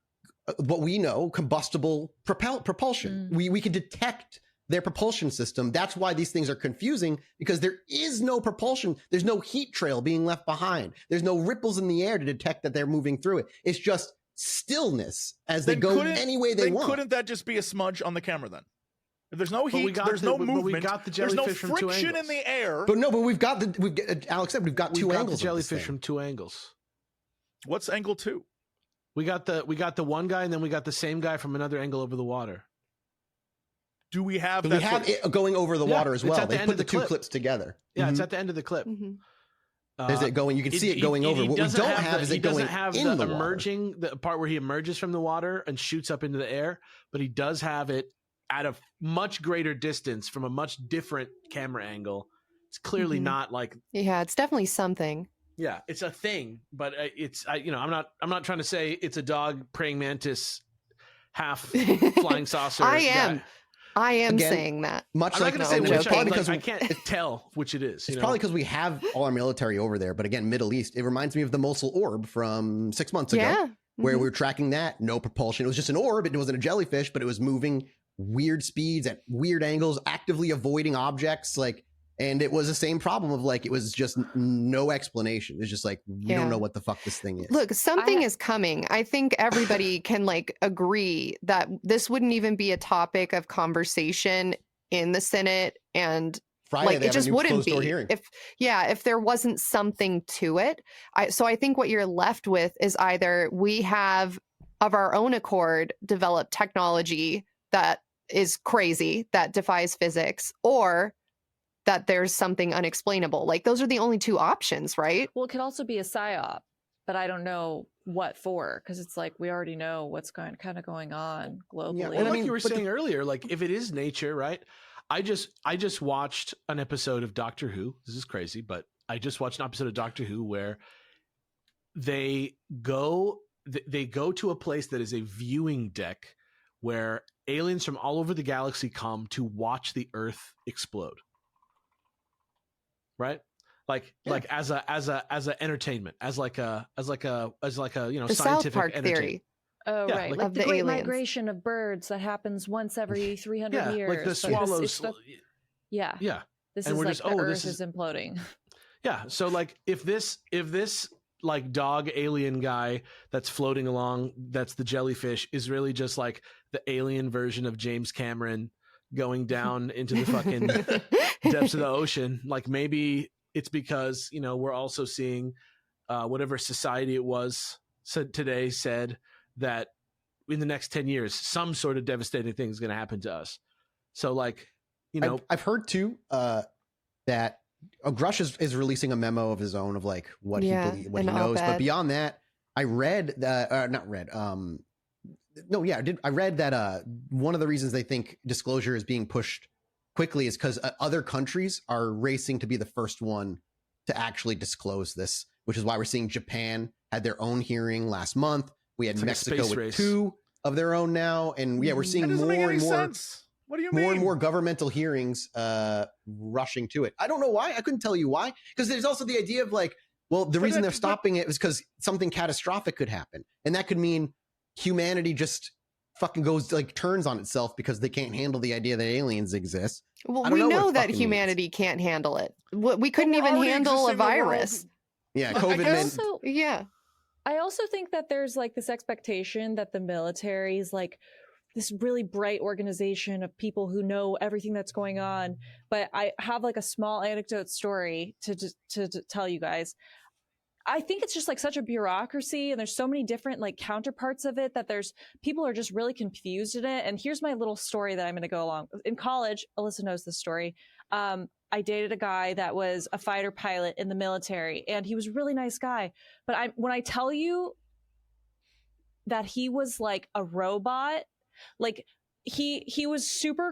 what we know, combustible propulsion. We can detect their propulsion system. That's why these things are confusing, because there is no propulsion. There's no heat trail being left behind. There's no ripples in the air to detect that they're moving through it. It's just stillness as they go any way they want. Couldn't that just be a smudge on the camera then? If there's no heat, there's no movement, we got the there's no jellyfish from 2 angles. friction in the air. But we've got Alex said we've got two angles. The jellyfish from 2 angles. What's angle 2? We got the one guy, and then we got the same guy from another angle over the water. Do we have that? We have it going over the water as well. They put the 2 clips together. Yeah, it's at the end of the clip. There's it going. You can see it going over. What we don't have is it going in the emerging, the part where he emerges from the water and shoots up into the air. But he does have it at a much greater distance from a much different camera angle. It's clearly not like. Yeah, it's definitely something. Yeah, it's a thing, but I'm not trying to say it's a dog, praying mantis, half flying saucer. I am saying that. Much I'm like not going to say which, because I can't tell which it is. It's probably because we have all our military over there. But again, Middle East, it reminds me of the Mosul orb from 6 months ago, where we were tracking that. No propulsion. It was just an orb. It wasn't a jellyfish, but it was moving weird speeds at weird angles, actively avoiding objects. And it was the same problem of it was just no explanation. It's just we don't know what the fuck this thing is. Look, something is coming. I think everybody can agree that this wouldn't even be a topic of conversation in the Senate, and Friday, it just wouldn't be hearing. if there wasn't something to it. So I think what you're left with is either we have of our own accord developed technology that is crazy, that defies physics, or that there's something unexplainable. Those are the only 2 options, right? Well, it could also be a psyop, but I don't know what for, because it's we already know what's kind of going on globally. Yeah, well, you were saying earlier, if it is nature, right? I just watched an episode of Doctor Who. This is crazy, but I just watched an episode of Doctor Who where they go to a place that is a viewing deck where aliens from all over the galaxy come to watch the Earth explode. Right, as a entertainment, as a the scientific South Park theory. Oh, yeah, right, of the the great aliens. migration of birds that happens once every 300 years. Like the swallows. Yeah. This and is we're just, the Earth this is imploding. Yeah. So if this dog alien guy that's floating along, that's the jellyfish, is really just the alien version of James Cameron going down into the fucking depths of the ocean. Maybe it's because we're also seeing whatever society it was today said that in the next 10 years some sort of devastating thing is going to happen to us. So I've heard too that Grush is releasing a memo of his own of what he knows. But beyond that, I read I read that one of the reasons they think disclosure is being pushed quickly is because other countries are racing to be the first one to actually disclose this, which is why we're seeing Japan had their own hearing last month. We had Mexico with race. 2 of their own now, and we're seeing more and more. Sense. What do you mean? More and more governmental hearings rushing to it. I don't know why. I couldn't tell you why. Because there's also the idea of the reason they're stopping it is because something catastrophic could happen, and that could mean humanity just fucking turns on itself because they can't handle the idea that aliens exist. Well, we know that humanity can't handle it. We couldn't even handle a virus. Yeah, COVID. I also think that there's this expectation that the military is this really bright organization of people who know everything that's going on. But I have like a small anecdote story to tell you guys. I think it's just like such a bureaucracy, and there's so many different like counterparts of it that people are just really confused in it. And here's my little story that I'm going to go along. In college, Alyssa knows this story. I dated a guy that was a fighter pilot in the military, and he was a really nice guy. But when I tell you that he was like a robot, like he was super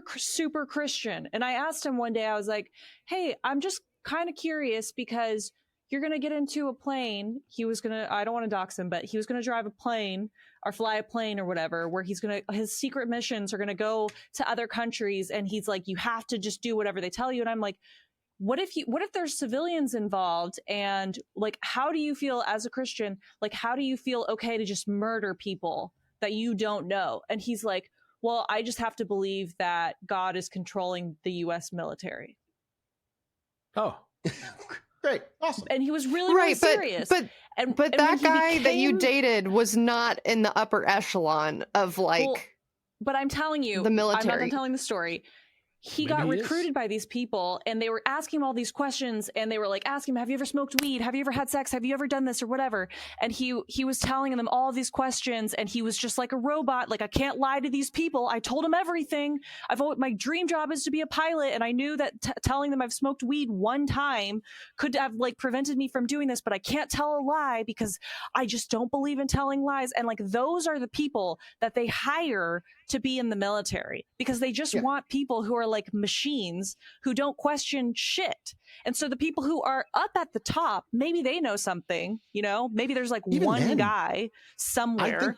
Christian. And I asked him one day, I was like, hey, I'm just kind of curious because you're going to get into a plane. I don't want to dox him, but he was going to drive a plane or fly a plane or whatever, where his secret missions are going to go to other countries. And he's like, you have to just do whatever they tell you. And I'm like, what if there's civilians involved? And like, how do you feel as a Christian? Like, how do you feel okay to just murder people that you don't know? And he's like, well, I just have to believe that God is controlling the US military. Oh, great. Awesome. And he was really serious. But that guy that you dated was not in the upper echelon of like. Well, but I'm telling you, the military. I'm not telling the story. He got recruited by these people, and they were asking him all these questions, and they were like asking him, have you ever smoked weed? Have you ever had sex? Have you ever done this or whatever? And he was telling them all of these questions, and he was just like a robot. Like, I can't lie to these people. I told them everything. My dream job is to be a pilot, and I knew that telling them I've smoked weed one time could have like prevented me from doing this, but I can't tell a lie because I just don't believe in telling lies. And like, those are the people that they hire to be in the military because they just want people who are like machines who don't question shit. And so the people who are up at the top, maybe they know something, maybe there's like one guy somewhere,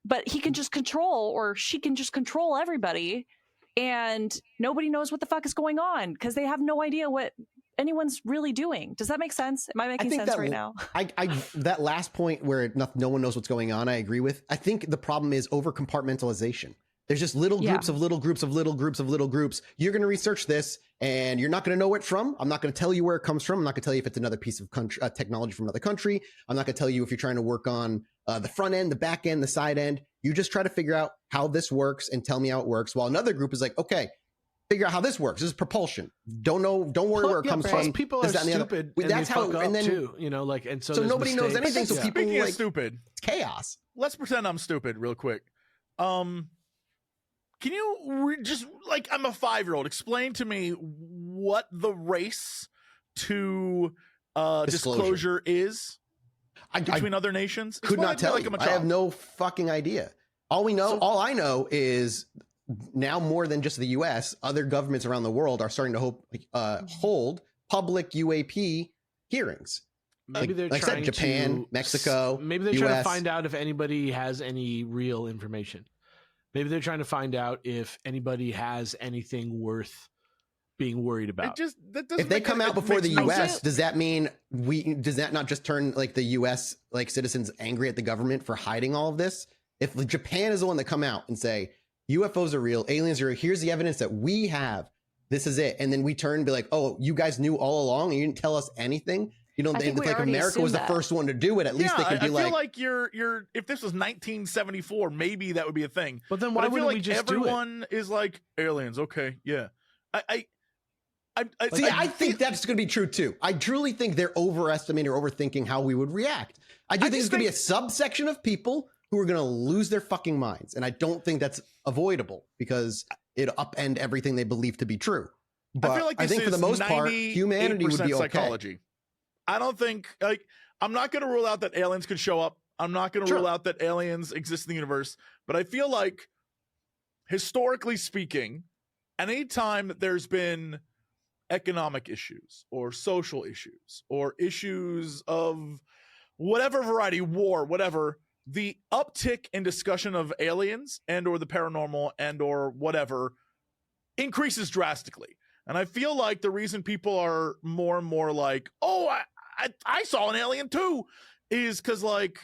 but he can just control, or she can just control everybody, and nobody knows what the fuck is going on because they have no idea what anyone's really doing. Does that make sense? Am I making sense right now? That last point where no one knows what's going on, I agree with. I think the problem is over compartmentalization. There's just little groups of little groups of little groups of little groups. You're going to research this and you're not going to know where it's from. I'm not going to tell you where it comes from. I'm not going to tell you if it's another piece of technology from another country. I'm not going to tell you if you're trying to work on the front end, the back end, the side end. You just try to figure out how this works and tell me how it works. While another group is like, okay, figure out how this works. This is propulsion. Don't worry where it comes from. People are stupid. That's how. And then too, and so nobody knows anything. So people Speaking of stupid, it's chaos. Let's pretend I'm stupid real quick. Can you just like, I'm a 5-year-old, explain to me what the race to disclosure is between other nations? Could not tell you. I have no fucking idea. All I know is now more than just the U.S., other governments around the world are starting to hold public UAP hearings. Maybe they're like trying I said, Japan, Mexico. Maybe they're trying to find out if anybody has any real information. Maybe they're trying to find out if anybody has anything worth being worried about. If they come out before the U.S., does that mean does that not just turn like the U.S. like citizens angry at the government for hiding all of this? If Japan is the one that come out and say UFOs are real, aliens are real, here's the evidence that we have, this is it, and then we turn and be like, oh, you guys knew all along and you didn't tell us anything. It's like America was the first one to do it. At least they could be I feel like you're if this was 1974, maybe that would be a thing. But then why wouldn't we just do it? Everyone is like aliens. Okay, yeah. I think that's going to be true too. I truly think they're overestimating or overthinking how we would react. I think there's going to be a subsection of people who are going to lose their fucking minds, and I don't think that's avoidable because it'll upend everything they believe to be true. But I feel like I think for the most part, humanity would be okay. Psychology. I don't think, I'm not going to rule out that aliens could show up. I'm not going to rule out that aliens exist in the universe. But I feel like, historically speaking, anytime that there's been economic issues or social issues or issues of whatever variety, war, whatever, the uptick in discussion of aliens and or the paranormal and or whatever increases drastically. And I feel like the reason people are more and more like, oh, I saw an alien too, is because like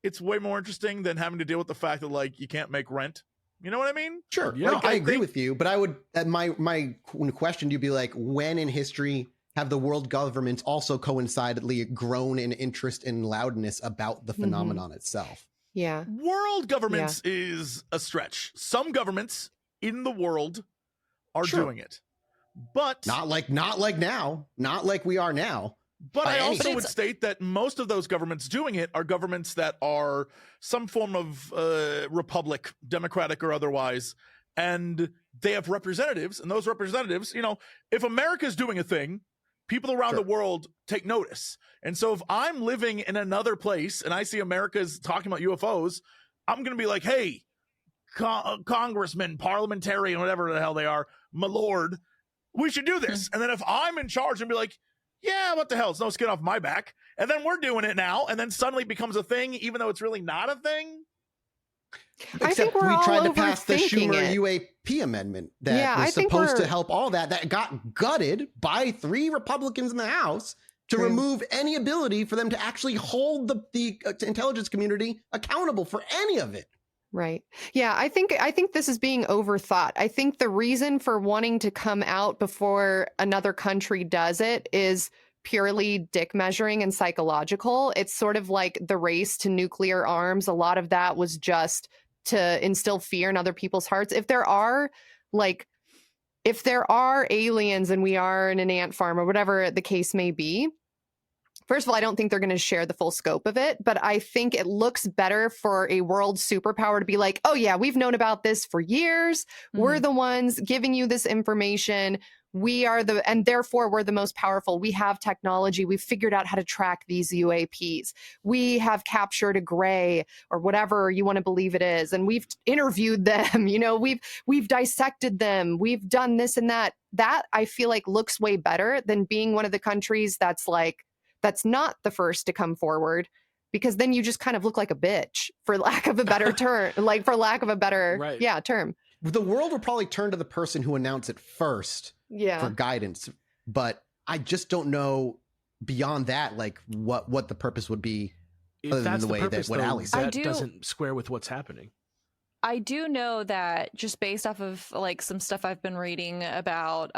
it's way more interesting than having to deal with the fact that like you can't make rent. You know what I mean? Sure. Yeah, like, I agree with you, but I would my question to you be like, when in history have the world governments also coincidentally grown in interest and loudness about the phenomenon itself? Yeah. World governments is a stretch. Some governments in the world are doing it, but not like now, not like we are now. But I also would state that most of those governments doing it are governments that are some form of republic, democratic or otherwise, and they have representatives, and those representatives, you know, if America's doing a thing, people around the world take notice. And so if I'm living in another place and I see America's talking about UFOs, I'm going to be like, hey, congressman, parliamentarian, whatever the hell they are, my lord, we should do this. And then if I'm in charge and be like, yeah, what the hell? It's no skin off my back. And then we're doing it now. And then suddenly it becomes a thing, even though it's really not a thing. I think we're we all tried to pass the overthinking Schumer it. UAP amendment that was supposed to help all that got gutted by 3 Republicans in the House to remove any ability for them to actually hold the intelligence community accountable for any of it. Right. Yeah, I think this is being overthought. I think the reason for wanting to come out before another country does it is purely dick measuring and psychological. It's sort of like the race to nuclear arms. A lot of that was just to instill fear in other people's hearts. If there are aliens and we are in an ant farm or whatever the case may be, first of all, I don't think they're going to share the full scope of it, but I think it looks better for a world superpower to be like, oh yeah, we've known about this for years. Mm-hmm. We're the ones giving you this information. And therefore we're the most powerful. We have technology. We've figured out how to track these UAPs. We have captured a gray or whatever you want to believe it is. And we've interviewed them, you know, we've dissected them. We've done this and that. That I feel like looks way better than being one of the countries that's not the first to come forward, because then you just kind of look like a bitch, for lack of a better term, term. The world will probably turn to the person who announced it first for guidance. But I just don't know beyond that, like what the purpose would be, other than the way that what Allie said. That doesn't square with what's happening. I do know that just based off of like some stuff I've been reading about,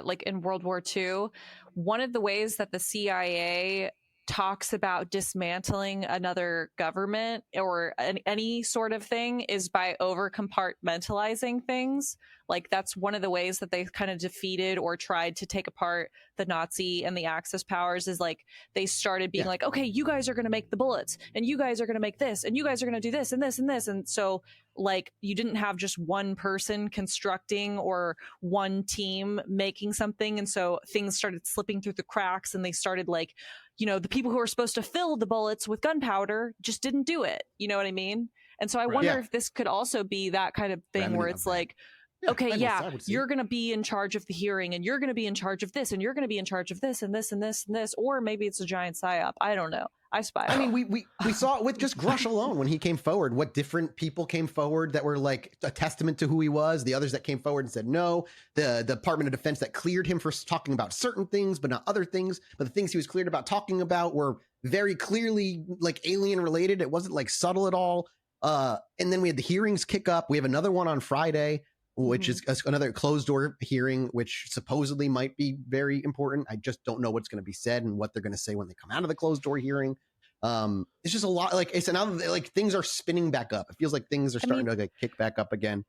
like in World War II, one of the ways that the CIA talks about dismantling another government or any sort of thing is by over compartmentalizing things. Like that's one of the ways that they kind of defeated or tried to take apart the Nazi and the Axis powers, is like they started being like, okay, you guys are going to make the bullets and you guys are going to make this and you guys are going to do this and this and this. And so like you didn't have just one person constructing or one team making something. And so things started slipping through the cracks and they started like, you know, the people who were supposed to fill the bullets with gunpowder just didn't do it. You know what I mean? And so I wonder if this could also be that kind of thing where it's like, you're going to be in charge of the hearing and you're going to be in charge of this and you're going to be in charge of this and this and this and this, or maybe it's a giant psyop. I don't know. I spy. I mean, we saw it with just Grush alone when he came forward, what different people came forward that were like a testament to who he was. The others that came forward and said no, the Department of Defense that cleared him for talking about certain things, but not other things. But the things he was cleared about talking about were very clearly like alien related. It wasn't like subtle at all. And then we had the hearings kick up. We have another one on Friday, which is another closed door hearing, which supposedly might be very important. I just don't know what's going to be said and what they're going to say when they come out of the closed door hearing. It's just a lot. Like it's now like things are spinning back up. It feels like things are starting to like kick back up again.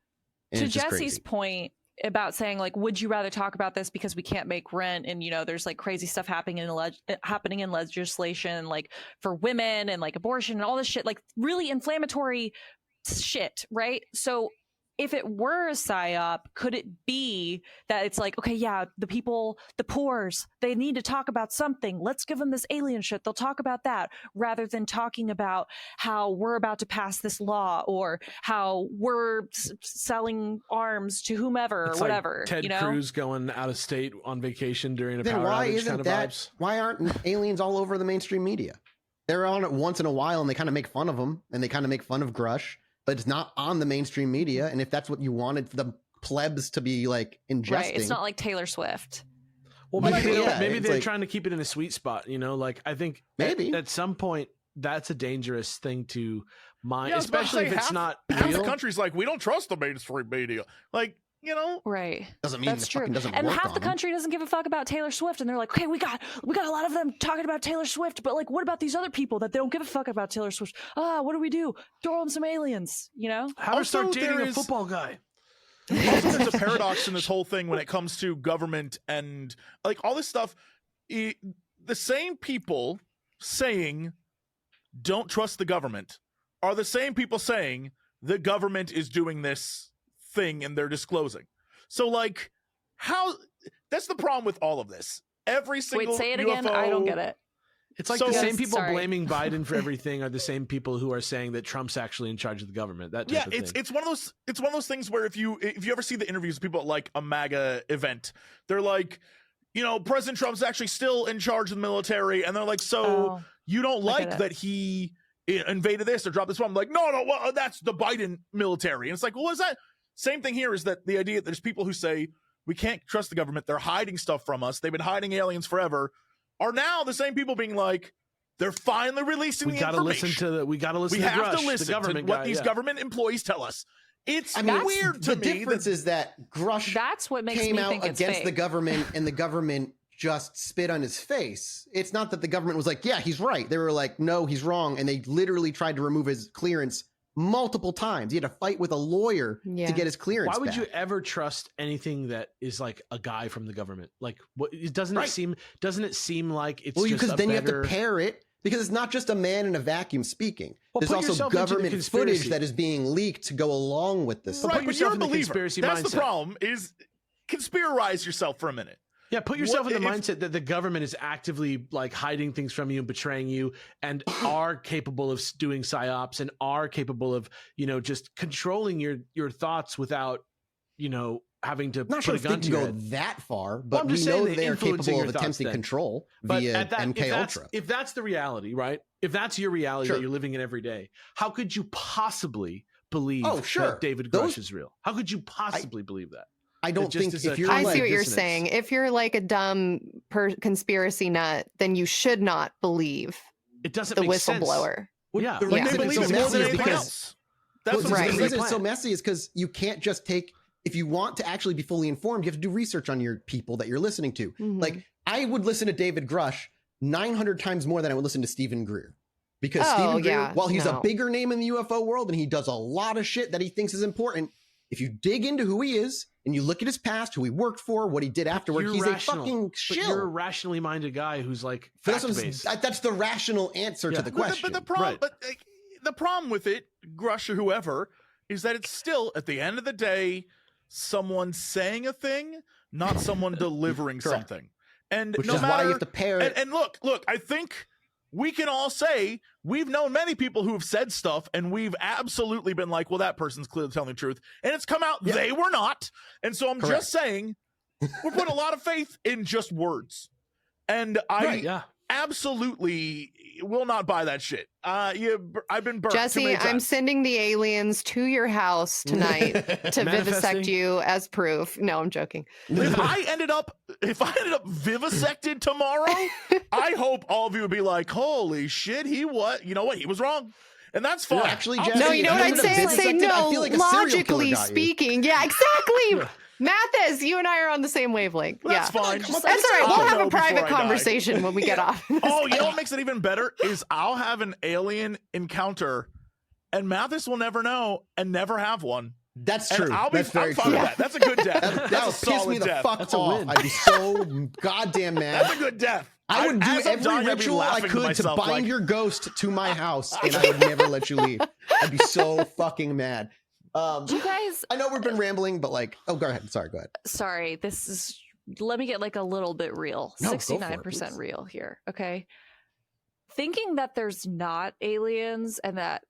To Jesse's point about saying like, would you rather talk about this because we can't make rent and you know there's like crazy stuff happening in legislation like for women and like abortion and all this shit, like really inflammatory shit, right? So if it were a psyop, could it be that it's like, okay, yeah, the people, the poors, they need to talk about something. Let's give them this alien shit. They'll talk about that rather than talking about how we're about to pass this law or how we're selling arms to whomever or whatever. Like Ted Cruz going out of state on vacation during a then power why outage isn't kind of that, vibes. Why aren't aliens all over the mainstream media? They're on it once in a while and they kind of make fun of them and they kind of make fun of Grush. But it's not on the mainstream media. And if that's what you wanted the plebs to be like ingesting. Right. It's not like Taylor Swift. Well, maybe they're trying to keep it in a sweet spot, you know, like I think maybe at some point that's a dangerous thing to mind, especially if it's not half real. the country's like, we don't trust the mainstream media. Like, you know? Right. Doesn't mean That's it true. fucking doesn't And work half on the them. country doesn't give a fuck about Taylor Swift, and they're like, okay, we got a lot of them talking about Taylor Swift, but like, what about these other people that they don't give a fuck about Taylor Swift? What do we do? Throw them some aliens, you know? How to Also, start dating there a is- football guy. Also, there's a paradox in this whole thing when it comes to government and like all this stuff. The same people saying don't trust the government are the same people saying the government is doing this thing and they're disclosing. So like, how? That's the problem with all of this. Every single Wait, say it UFO, again. I don't get it. It's like So- the same Yes, people sorry. blaming Biden for everything are the same people who are saying that Trump's actually in charge of the government. That type Yeah, of it's thing. it's one of those things where if you ever see the interviews of people at like a MAGA event, they're like, you know, President Trump's actually still in charge of the military, and they're like, so Oh, you don't I get like it. that he invaded this or dropped this bomb? I'm like, no, well, that's the Biden military. And it's like, well, is that same thing here? Is that the idea that there's people who say we can't trust the government, they're hiding stuff from us, they've been hiding aliens forever, are now the same people being like, they're finally releasing we the gotta information. listen to the we gotta listen We to have Grush, to listen the government to what guy, these yeah. government employees tell us. It's I mean, weird to the me. difference is that Grush that's what makes came me out think it's against fake. the government, and the government just spit on his face. It's not that the government was like, yeah, he's right. They were like, no, he's wrong. And they literally tried to remove his clearance multiple times. He had to fight with a lawyer Yeah. to get his clearance Why would back. you ever trust anything that is like a guy from the government? Like, what? Doesn't Right. it seem like it's Well, just because a then you better... have to pair it, because it's not just a man in a vacuum speaking. Well, There's put also yourself into the government conspiracy. footage that is being leaked to go along with this. Well, Right, put but yourself you're a in the believer. conspiracy That's mindset. the problem. Is conspirize yourself for a minute. Yeah, put yourself What in the if- mindset that the government is actively like hiding things from you and betraying you, and are capable of doing psyops and are capable of, you know, just controlling your thoughts without, you know, having to I'm not put sure a if they gun can to your go head. that far, Well, but I'm we just know saying that that they are influencing capable your of thoughts attempting then. control But via at that, MK Ultra. if that's the reality, right? If that's your reality Sure. that you're living in every day, how could you possibly believe Oh, sure. that David Those- Grush is real? How could you possibly believe that? I don't just think is if a you're I cognitive see what you're dissonance. saying. If you're like a dumb conspiracy nut, then you should not believe It doesn't the make sense. whistleblower. Yeah, The Yeah. reason they It's believe so it more than messy anything because- else. That's Well, what's right. The crazy. reason it's so messy is because you can't just take, if you want to actually be fully informed, you have to do research on your people that you're listening to. Mhm. Like, I would listen to David Grush 900 times more than I would listen to Stephen Greer. Because Oh, Stephen Greer, yeah, while he's a no. bigger name in the UFO world and he does a lot of shit that he thinks is important, if you dig into who he is and you look at his past, who he worked for, what he did afterward, You're he's rational, a fucking But you're a shill. rationally minded guy who's like But that's, fact-based. that's the rational answer Yeah. to the But question. the problem, Right. but the problem with it, Grush or whoever, is that it's still at the end of the day, someone saying a thing, not someone delivering Correct. something. And Which no is matter, why you have to pair it. and look, I think we can all say we've known many people who have said stuff and we've absolutely been like, well, that person's clearly telling the truth. And it's come out Yeah. they were not. And so I'm Correct. just saying we're putting a lot of faith in just words. And I Right, yeah. absolutely will not buy that shit. I've been burnt too Jesse, many I'm times. sending the aliens to your house tonight to Manifesting. vivisect you as proof. No, I'm joking. If I ended up vivisected tomorrow, I hope all of you would be like, "Holy shit, you know what? He was wrong," and that's fine. Actually, I'll Jesse, No, take you it. know what if I'd you say? I'd would've say vivisected, I no. feel like a serial killer Logically got you. speaking, yeah, exactly. Mathis, you and I are on the same wavelength. That's yeah, fine. that's all right. I'll We'll have know a before private I die. conversation when we get off. Oh, you know what makes it even better is I'll have an alien encounter, and Mathis will never know and never have one. That's And true. I'm That's very fine true. with that. That's a good death. That'll That's a piss solid me the death. fuck That's a off. win. I'd be so goddamn mad. That's a good death. I would do as I'm every dying, I'd be ritual I laughing could to myself, bind like, your ghost to my house, and I would never let you leave. I'd be so fucking mad. You guys, I know we've been rambling, but like, oh, go ahead. Sorry, go ahead. sorry, this is, let me get like a little bit real. No, go for it, 69% please. real here. Okay. Thinking that there's not aliens and that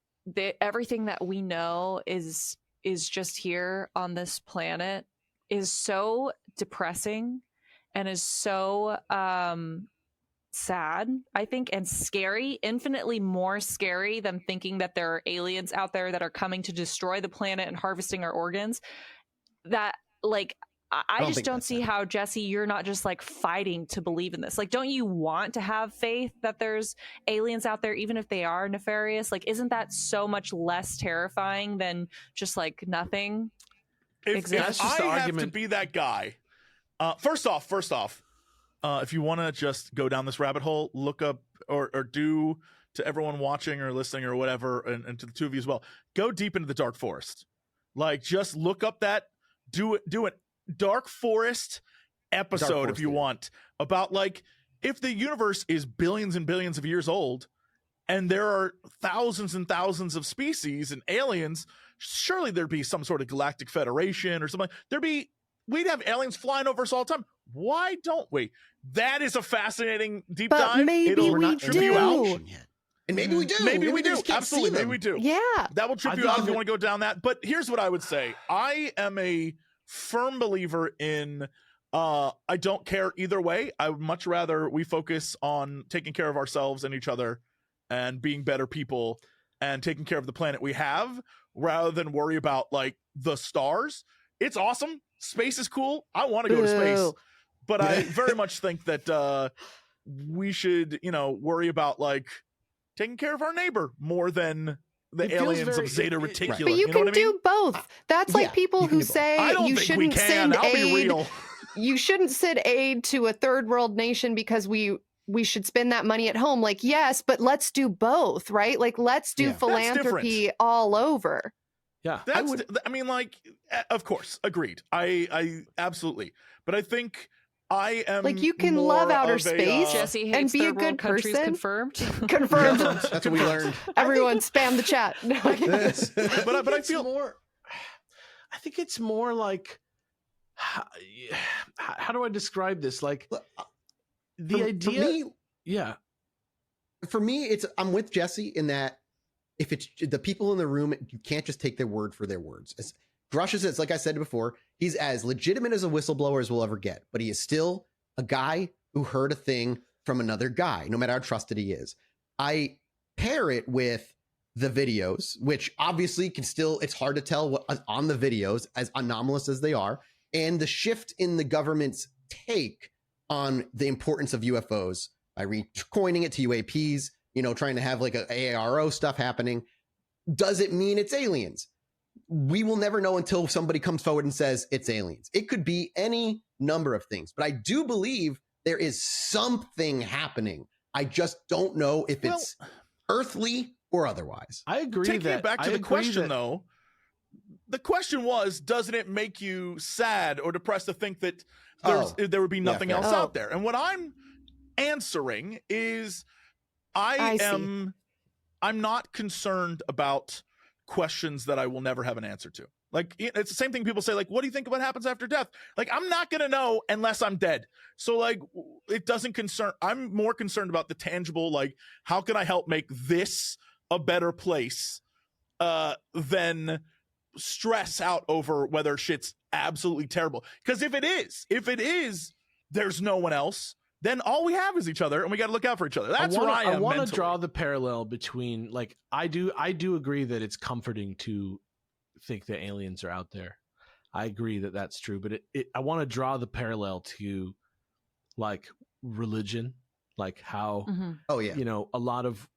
everything that we know is just here on this planet is so depressing and is so sad, I think, and scary, infinitely more scary than thinking that there are aliens out there that are coming to destroy the planet and harvesting our organs. That, like, I don't just think don't that's see it. how, Jesse, you're not just like fighting to believe in this. Like, don't you want to have faith that there's aliens out there, even if they are nefarious? Like, isn't that so much less terrifying than just like nothing? If That's just the I have to argument. be that guy, first off, if you want to just go down this rabbit hole, look up or do to everyone watching or listening or whatever, and to the two of you as well, go deep into the Dark Forest. Like, just look up that, do it Dark Forest episode if you want, about like, if the universe is billions and billions of years old and there are thousands and thousands of species and aliens, surely there'd be some sort of galactic federation or something. We'd have aliens flying over us all the time. Why don't we? That is a fascinating deep But dive. maybe we trip you do. out. And maybe we do. Maybe we do. just can't see Absolutely, maybe them. we do. Yeah. That will trip I you think out if you that- want to go down that. But here's what I would say. I am a firm believer in I don't care either way. I would much rather we focus on taking care of ourselves and each other and being better people and taking care of the planet we have, rather than worry about like the stars. It's awesome. Space is cool. I want to go to space. Boo. But I very much think that we should, worry about like taking care of our neighbor more than the It feels aliens very- of Zeta it- Reticulum. But you know can what I mean? do both. That's Yeah, like people you can who do both. say I don't you think we shouldn't can. send I'll be aid. real. You shouldn't send aid to a third world nation because we should spend that money at home. Like, yes, but let's do both, right? Like, let's do Yeah. That's philanthropy all over. Yeah. Of course, agreed. I absolutely. But I think I am Like, you can more love outer of a, space. Jesse And hates be a third world good countries person. confirmed. Confirmed. That's what we learned. Everyone spam the chat. No. but I It's feel more. I think it's more like. How do I describe this? Like the idea. For me, I'm with Jesse in that if it's the people in the room, you can't just take their word for their words. As Grush is, like I said before, he's as legitimate as a whistleblower as we'll ever get, but he is still a guy who heard a thing from another guy, no matter how trusted he is. I pair it with the videos, which obviously it's hard to tell what on the videos, as anomalous as they are, and the shift in the government's take on the importance of UFOs by recoining it to UAPs, trying to have like a AARO stuff happening. Does it mean it's aliens? We will never know until somebody comes forward and says it's aliens. It could be any number of things, but I do believe there is something happening. I just don't know if it's earthly or otherwise. I agree. taking it back to the question, though. The question was, doesn't it make you sad or depressed to think that there would be nothing else out there? And what I'm answering is I'm not concerned about questions that I will never have an answer to. Like, it's the same thing people say, like, what do you think about happens after death? Like, I'm not going to know unless I'm dead. So, like, it doesn't concern. I'm more concerned about the tangible, like, how can I help make this a better place than stress out over whether shit's absolutely terrible. Because if it is, there's no one else. Then all we have is each other, and we got to look out for each other. That's where I am. I want to mentally. draw the parallel between, like, I do agree that it's comforting to think that aliens are out there. I agree that that's true, but I want to draw the parallel to, like, religion, like how Oh yeah. a lot of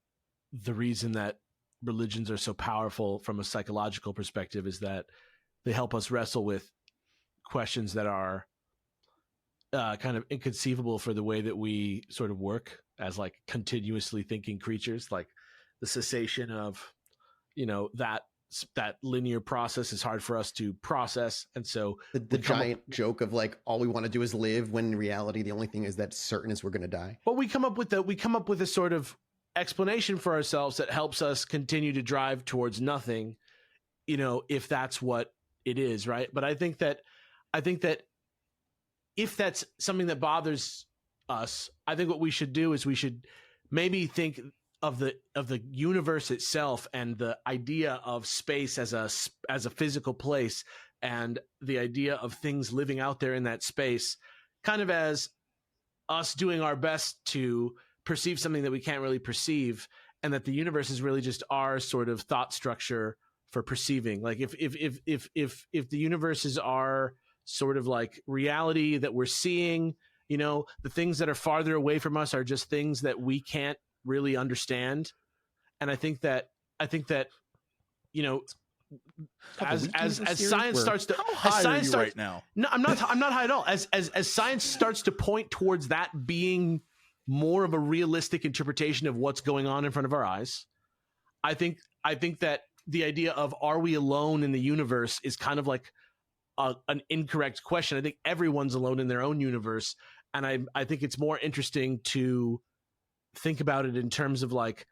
the reason that religions are so powerful from a psychological perspective is that they help us wrestle with questions that are kind of inconceivable for the way that we sort of work as, like, continuously thinking creatures. Like, the cessation of that linear process is hard for us to process, and so The giant joke of like all we want to do is live, when in reality the only thing is that's certain is we're going to die. Well, we come up with a sort of explanation for ourselves that helps us continue to drive towards nothing, if that's what it is, right? But I think that if that's something that bothers us, I think what we should do is we should maybe think of the universe itself and the idea of space as a physical place, and the idea of things living out there in that space kind of as us doing our best to perceive something that we can't really perceive, and that the universe is really just our sort of thought structure for perceiving. Like, if the universe is our sort of like reality that we're seeing, the things that are farther away from us are just things that we can't really understand. And I think that as science starts to How high are you right now? No, I'm not high at all. As science starts to point towards that being more of a realistic interpretation of what's going on in front of our eyes, I think that the idea of are we alone in the universe is kind of like an incorrect question. I think everyone's alone in their own universe, and I think it's more interesting to think about it in terms of like,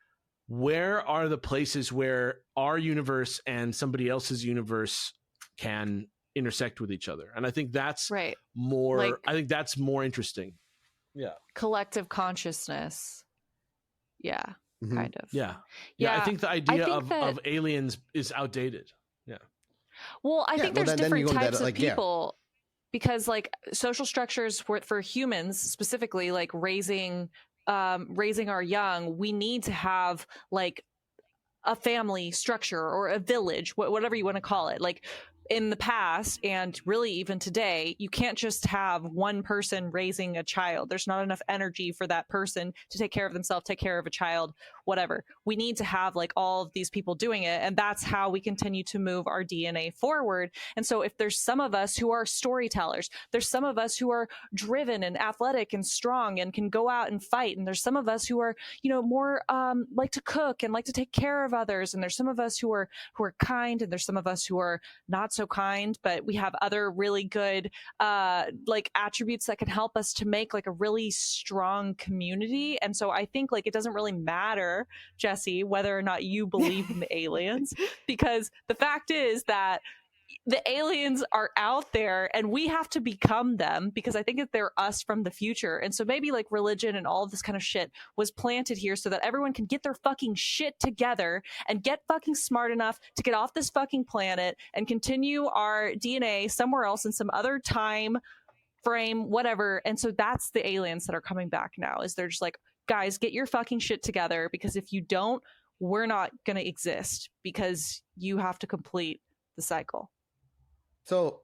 where are the places where our universe and somebody else's universe can intersect with each other? And I think that's more. Like, I think that's more interesting. Yeah, collective consciousness. Yeah, kind of. Yeah. I think the idea of aliens is outdated. Yeah. Well, I think there's different types of people because like social structures for humans specifically, like raising our young, we need to have like a family structure or a village, whatever you want to call it. Like in the past and really even today, you can't just have one person raising a child. There's not enough energy for that person to take care of themselves, take care of a child, whatever. We need to have like all of these people doing it. And that's how we continue to move our DNA forward. And so if there's some of us who are storytellers, there's some of us who are driven and athletic and strong and can go out and fight. And there's some of us who are, you know, more like to cook and like to take care of others. And there's some of us who are kind, and there's some of us who are not so kind, but we have other really good like attributes that can help us to make like a really strong community. And so I think like it doesn't really matter, Jesse, whether or not you believe in the aliens, because the fact is that the aliens are out there and we have to become them, because I think that they're us from the future. And so maybe like religion and all of this kind of shit was planted here so that everyone can get their fucking shit together and get fucking smart enough to get off this fucking planet and continue our DNA somewhere else in some other time frame, whatever. And so that's the aliens that are coming back now, is they're just like, guys, get your fucking shit together, because if you don't, we're not going to exist, because you have to complete the cycle. So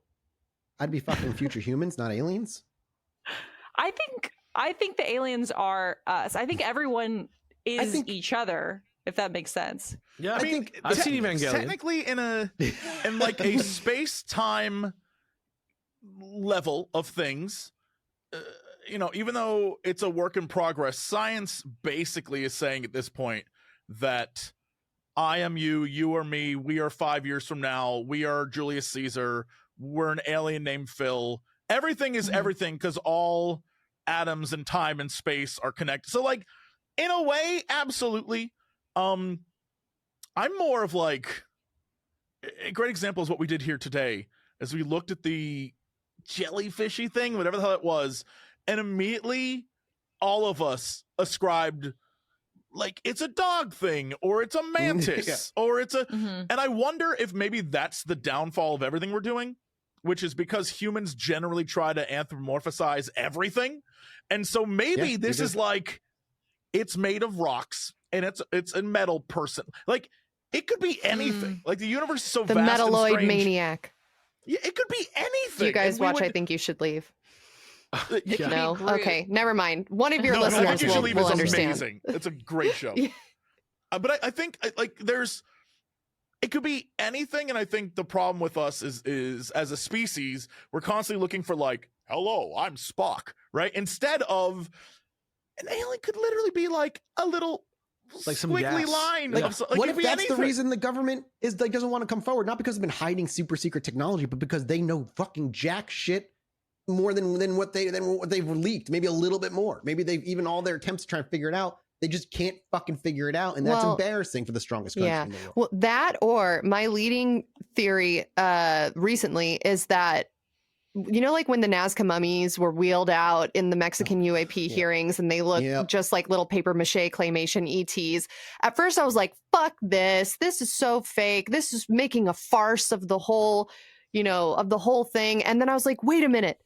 I'd be fucking future humans, not aliens? I think the aliens are us. I think everyone is each other, if that makes sense. Yeah, I mean, I've seen Evangelion. Technically in like a space-time level of things, you know, even though it's a work in progress, science basically is saying at this point that I am you, you are me, we are 5 years from now, we are Julius Caesar, we're an alien named Phil. Everything is everything, because all atoms and time and space are connected. So like, in a way, absolutely. I'm more of like, a great example is what we did here today, as we looked at the jellyfishy thing, whatever the hell it was, and immediately all of us ascribed like it's a dog thing, or it's a mantis, or it's a, and I wonder if maybe that's the downfall of everything we're doing, which is because humans generally try to anthropomorphize everything. And so maybe this is like, it's made of rocks and it's a metal person. Like it could be anything. Like the universe is so the vast and metalloid strange. maniac. Yeah, it could be anything. Do you guys watch I Think You Should Leave? Yeah. No? Okay, never mind. One of your I listeners Think You Should Leave will is understand. amazing. It's a great show. But I think like it could be anything. And I think the problem with us is as a species, we're constantly looking for like, hello, I'm Spock, right? Instead of an alien could literally be like a little like some squiggly gas. line. Like, what if that's anything. the reason the government is like doesn't want to come forward? Not because they've been hiding super secret technology, but because they know fucking jack shit more than what they've leaked. Maybe a little bit more. Maybe they've even all their attempts to try and figure it out, they just can't fucking figure it out, and that's embarrassing for the strongest country in the world. Well, that or my leading theory recently is that, you know, like when the Nazca mummies were wheeled out in the Mexican UAP hearings and they look just like little paper mache claymation ETs. At first I was like, fuck this. This is so fake. This is making a farce of the whole, of the whole thing. And then I was like, wait a minute.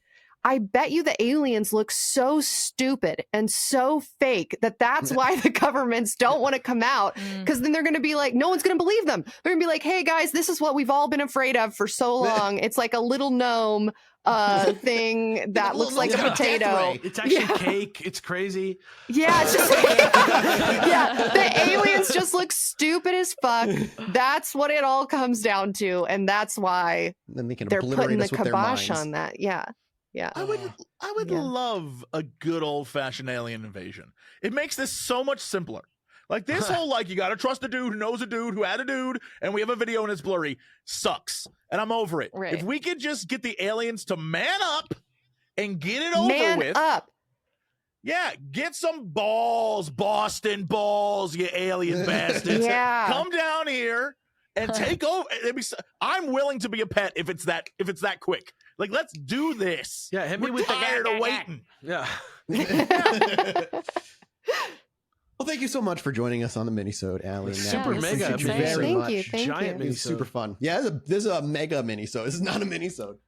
I bet you the aliens look so stupid and so fake that's why the governments don't want to come out, because then they're going to be like, no one's going to believe them. They're going to be like, hey guys, this is what we've all been afraid of for so long. It's like a little gnome thing that looks like a Yeah. potato. It's actually cake. It's crazy. Yeah, it's just yeah. The aliens just look stupid as fuck. That's what it all comes down to, and that's why Then they can they're obliterate putting the us with their kibosh minds. on that. Yeah, yeah. I would Yeah. love a good old fashioned alien invasion. It makes this so much simpler. Like this whole you gotta trust a dude who knows a dude who had a dude, and we have a video and it's blurry sucks, and I'm over it. Right. If we could just get the aliens to man up and get it over Man with, up. yeah, get some balls, Boston balls, you alien bastards. Yeah. Come down here and take over. I'm willing to be a pet if it's that quick. Like, let's do this. Yeah, hit me We're with tired the of waiting. Yeah. Well, thank you so much for joining us on the minisode, Allie. Super this mega is Thank you insane. very Thank much. you, thank Giant you. It was super fun. Yeah, this is a mega minisode. This is not a minisode.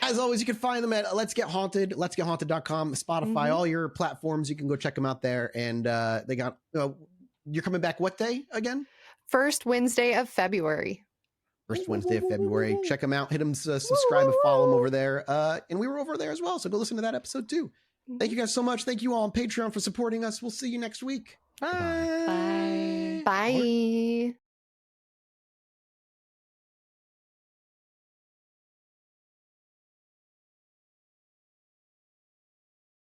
As always, you can find them at Let's Get Haunted, letsgethaunted.com, Spotify, all your platforms. You can go check them out there. And they got, you're coming back what day again? First Wednesday of February. First Wednesday of February. Check them out. Hit them, subscribe and follow them over there. And we were over there as well. So go listen to that episode too. Thank you guys so much. Thank you all on Patreon for supporting us. We'll see you next week. Bye. Bye.